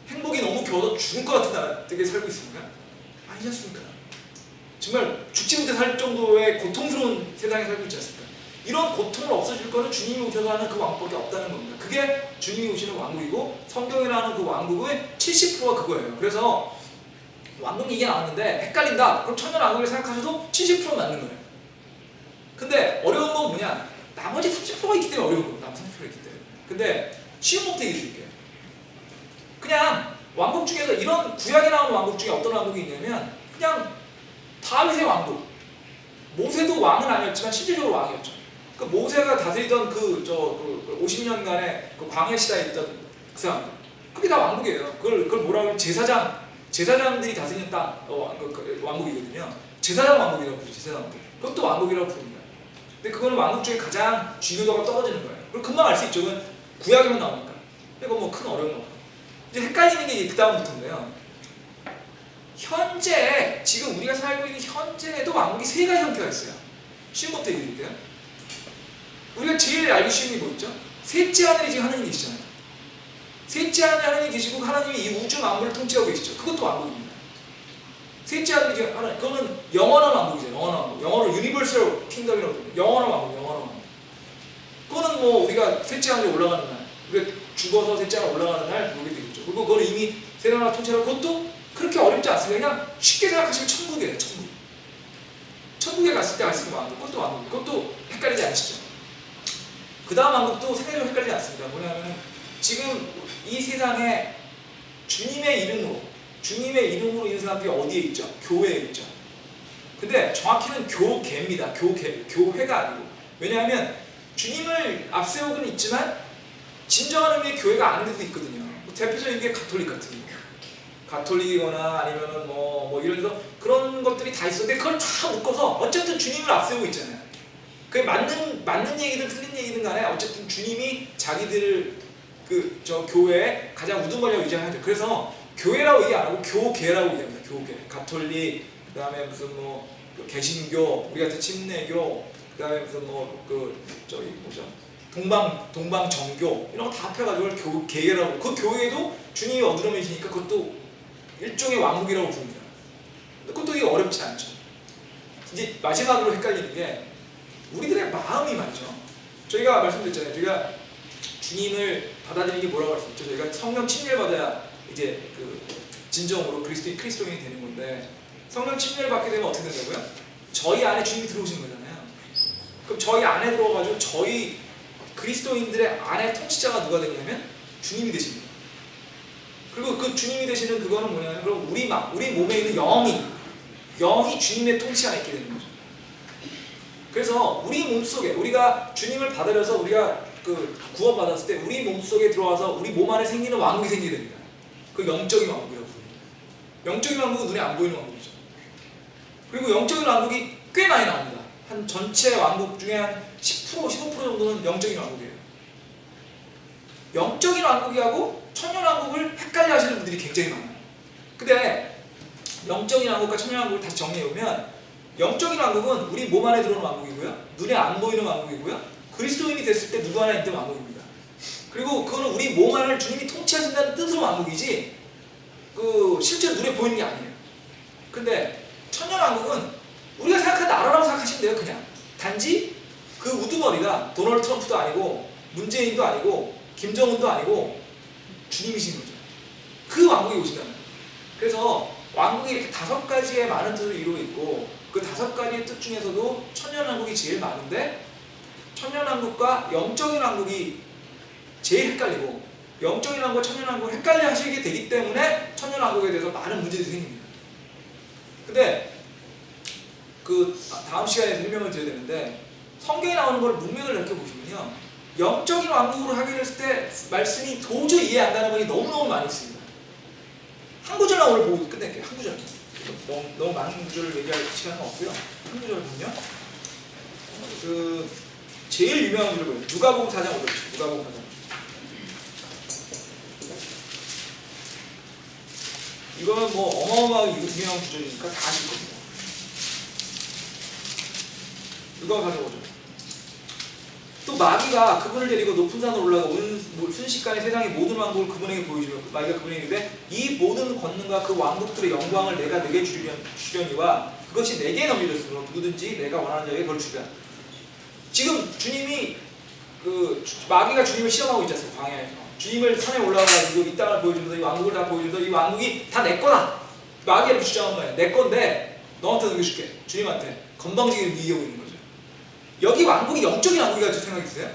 행복이 너무 겨워서 죽을 것 같은 나라 되게 살고 있습니까? 아니지 않습니까? 정말 죽지 못해 살 정도의 고통스러운 세상에 살고 있지 않습니까? 이런 고통을 없애줄 거는 주님이 오셔서 하는 그 왕국밖에 없다는 겁니다. 그게 주님이 오시는 왕국이고 성경이라는 그 왕국의 70%가 그거예요. 그래서 왕국 얘기 나왔는데 헷갈린다. 그럼 천년왕국을 생각하셔도 70%는 맞는 거예요. 근데 어려운 건 뭐냐? 나머지 30%가 있기 때문에 어려운 거예요. 나머지 30%가 있기 때문에. 근데 쉬운 법도 얘기해 드릴게요. 그냥 왕국 중에서 이런 구약에 나오는 왕국 중에 어떤 왕국이 있냐면 그냥 다윗의 왕국. 모세도 왕은 아니었지만 실질적으로 왕이었죠. 그 모세가 다스리던 그 50년간의 그 광야 시대에 있던 그 사람들. 그게 다 왕국이에요. 그걸 뭐라고 하면 제사장들이 다스리는 땅 왕국이거든요. 제사장 왕국이라고 부르죠. 제사장 왕국. 그것도 왕국이라고 부릅니다. 근데 그거는 왕국 중에 가장 중요도가 떨어지는 거예요. 그걸 금방 알 수 있죠. 그건 구약에만 나오니까. 이거 뭐 큰 어려운 거. 이제 헷갈리는 게 그 다음부터인데요. 현재 지금 우리가 살고 있는 현재에도 왕국이 3가지 형태가 있어요. 쉬운 것부터 얘기해드릴게요. 우리가 제일 알기 쉬운 게 뭐 있죠? 셋째 하늘에 지금 하나님이 계시잖아요. 셋째 하늘에 하나님이 계시고 하나님이 이 우주 만물을 통치하고 계시죠. 그것도 왕국입니다. 셋째 하늘에 지금 하나님, 그거는 영원한 왕국이죠. 영원한 왕국. 영어로 유니버설 킹덤이라고 부릅니다. 영원한 왕국, 영원한 왕국. 그거는 뭐 우리가 셋째 하늘에 올라가는 날, 우리가 죽어서 셋째 하늘에 올라가는 날 보게 되겠죠. 그리고 그거는 이미 세상을 통치하고 그것도 그렇게 어렵지 않습니다. 그냥 쉽게 생각하시면 천국이에요. 천국. 천국에 갔을 때 갈 수 있는 왕국. 그것도 왕국. 그것도 헷갈리지 않으시죠? 그 다음 왕국도 생각이 헷갈리지 않습니다. 뭐냐면 지금 이 세상에 주님의 이름으로 있는 사람들이 어디에 있죠? 교회에 있죠. 근데 정확히는 교계입니다. 교회가 아니고. 왜냐하면 주님을 앞세우고는 있지만 진정한 의미의 교회가 아닌 데도 있거든요. 대표적인 게 가톨릭 같은 경우. 가톨릭이거나 아니면은 뭐 이런 데서 그런 것들이 다 있었는데 그걸 다 묶어서 어쨌든 주님을 앞세우고 있잖아요. 그게 맞는 얘기든 틀린 얘기든 간에 어쨌든 주님이 자기들을 교회에 가장 우두머리로 위장하죠. 그래서 교회라고 얘기 안 하고 교계라고 얘기합니다. 교계. 가톨릭, 그 다음에 무슨 개신교, 우리 같은 침례교, 그 다음에 무슨 동방정교 이런 거 다 합해가지고 교계라고. 그 교회도 주님이 어드러미시니까 그것도 일종의 왕국이라고 부릅니다. 그것도 이게 어렵지 않죠. 이제 마지막으로 헷갈리는 게 우리들의 마음이 말이죠. 저희가 말씀드렸잖아요. 저희가 주님을 받아들이는 게 뭐라고 할 수 있죠? 저희가 성령 침례를 받아야 이제 진정으로 그리스도인이 되는 건데 성령 침례를 받게 되면 어떻게 된다고요? 저희 안에 주님이 들어오시는 거잖아요. 그럼 저희 안에 들어와가지고 저희 그리스도인들의 안에 통치자가 누가 되냐면 주님이 되십니다. 그리고 그 주님이 되시는 그거는 뭐냐면 그럼 우리 몸에 있는 영이 주님의 통치 안에 있게 되는 거죠. 그래서 우리 몸속에 우리가 주님을 받아들여서 우리가 구원받았을 때 우리 몸속에 들어와서 우리 몸 안에 생기는 왕국이 생기게 됩니다. 그 영적인 왕국이라고 부릅니다. 영적인 왕국은 눈에 안 보이는 왕국이죠. 그리고 영적인 왕국이 꽤 많이 나옵니다. 한 전체 왕국 중에 한 10%, 15% 정도는 영적인 왕국이에요. 영적인 왕국이하고 천년왕국을 헷갈려 하시는 분들이 굉장히 많아요. 근데 영적인 왕국과 천년왕국을 다시 정리해보면 영적인 왕국은 우리 몸 안에 들어오는 왕국이고요. 눈에 안 보이는 왕국이고요. 그리스도인이 됐을 때 누구 안에 있는 왕국입니다. 그리고 그거는 우리 몸 안을 주님이 통치하신다는 뜻으로 왕국이지 그 실제로 눈에 보이는 게 아니에요. 근데 천년왕국은 우리가 생각하는 나라라고 생각하시면 돼요. 그냥 단지 그 우두머리가 도널드 트럼프도 아니고 문재인도 아니고 김정은도 아니고 주님이신 거죠. 그 왕국이 오신다는 거예요. 그래서 왕국이 이렇게 5가지의 많은 뜻을 이루고 있고 그 5가지의 뜻 중에서도 천년왕국이 제일 많은데 천년왕국과 영적인 왕국이 제일 헷갈리고 영적인 왕국과 천년왕국을 헷갈려 하시게 되기 때문에 천년왕국에 대해서 많은 문제들이 생깁니다. 근데 그 다음 시간에 설명을 드려야 되는데 성경에 나오는 걸 문맥을 이렇게 보시면요, 영적인 왕국으로 하게 됐을 때 말씀이 도저히 이해 안 가는 것이 너무너무 많이 있습니다. 한 구절만 오늘 보고 끝낼게요. 한 구절. 너무 많은 구절을 얘기할 시간은 없고요. 한 구절 보면 그 제일 유명한 구절 보여요. 누가복음 4장 5절. 누가복음 4장. 이거는 뭐 어마어마하게 유명한 구절이니까 다 아실 겁니다. 누가 가져오죠? 또 마귀가 그분을 데리고 높은 산으로 올라가 순식간에 세상의 모든 왕국을 그분에게 보여주며 마귀가 그분에게 이르되 이 모든 권능과 그 왕국들의 영광을 내가 내게 주려니와 그것이 내게 넘겨졌으므로 누구든지 내가 원하는 자에게 그걸 주리라. 지금 주님이 그 마귀가 주님을 시험하고 있지 않습니까? 광야에서 주님을 산에 올라가가지고 이 땅을 보여주면서 이 왕국을 다 보여주면서 이 왕국이 다 내 거다. 마귀가 주장한 거예요. 내 건데 너한테 넘겨줄게. 주님한테 건방지게 이기고 있는 거죠. 여기 왕국이 영적인 왕국이라고 생각이 드세요?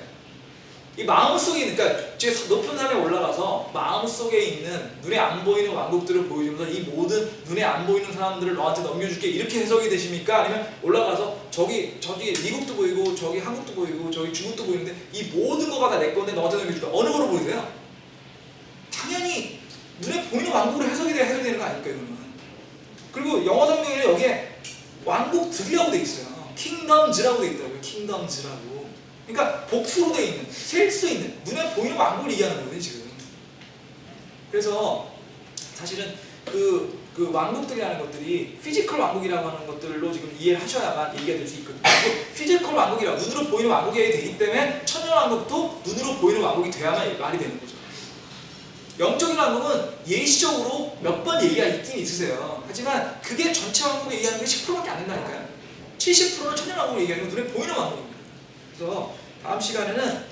이 마음속에, 그러니까 제가 높은 산에 올라가서 마음속에 있는 눈에 안 보이는 왕국들을 보여주면서 이 모든 눈에 안 보이는 사람들을 너한테 넘겨줄게 이렇게 해석이 되십니까? 아니면 올라가서 저기 미국도 보이고 저기 한국도 보이고 저기 중국도 보이는데 이 모든 거가 다 내 건데 너한테 넘겨줄까? 어느 거로 보이세요? 당연히 눈에 보이는 왕국으로 해석이 되는 거 아닐까 이거는. 그리고 영어 성경에는 여기에 왕국들이라고 돼 있어요. 킹덤즈라고 돼 있다고요. 킹덤즈라고. 그러니까 복수로 돼 있는, 셀 수 있는, 눈에 보이는 왕국을 얘기하는 거거든요 지금. 그래서 사실은 그 왕국들이라는 것들이 피지컬 왕국이라고 하는 것들로 지금 이해를 하셔야만 얘기가 될 수 있거든요. 피지컬 왕국이라고 눈으로 보이는 왕국이 되기 때문에 천년왕국도 눈으로 보이는 왕국이 돼야만 말이 되는 거죠. 영적인 왕국은 예시적으로 몇 번 얘기가 있긴 있으세요. 하지만 그게 전체 왕국을 얘기하는 게 10%밖에 안 된다니까요. 70%는 천년왕국을 얘기하는 건 눈에 보이는 왕국입니다. 그래서 다음 시간에는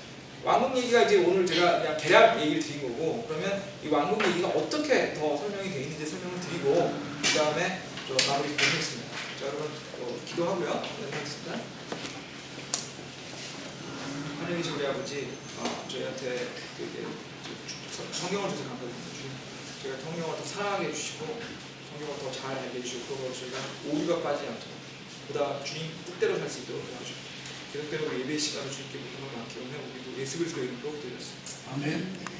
왕국 얘기가 이제 오늘 제가 그냥 대략 얘기를 드린 거고, 그러면 이 왕국 얘기가 어떻게 더 설명이 되어 있는지 설명을 드리고 그 다음에 마무리 드리겠습니다. 자, 여러분 기도하고요. 하겠습니다. 하늘의 우리 아버지, 저희한테 성경을 주셔서 감사드립니다. 저희가 성경을 더 사랑하게 해주시고 성경을 더 잘 알게 해주시고 그걸로 저희가 오류가 빠지지 않도록 보다 주님 뜻대로 살 수 있도록 도와주시고 계속되는 예배 시간을 주님께 모든 걸 맡기며 우리도 예수 그리스도의 이름으로 기도드렸습니다. 아멘.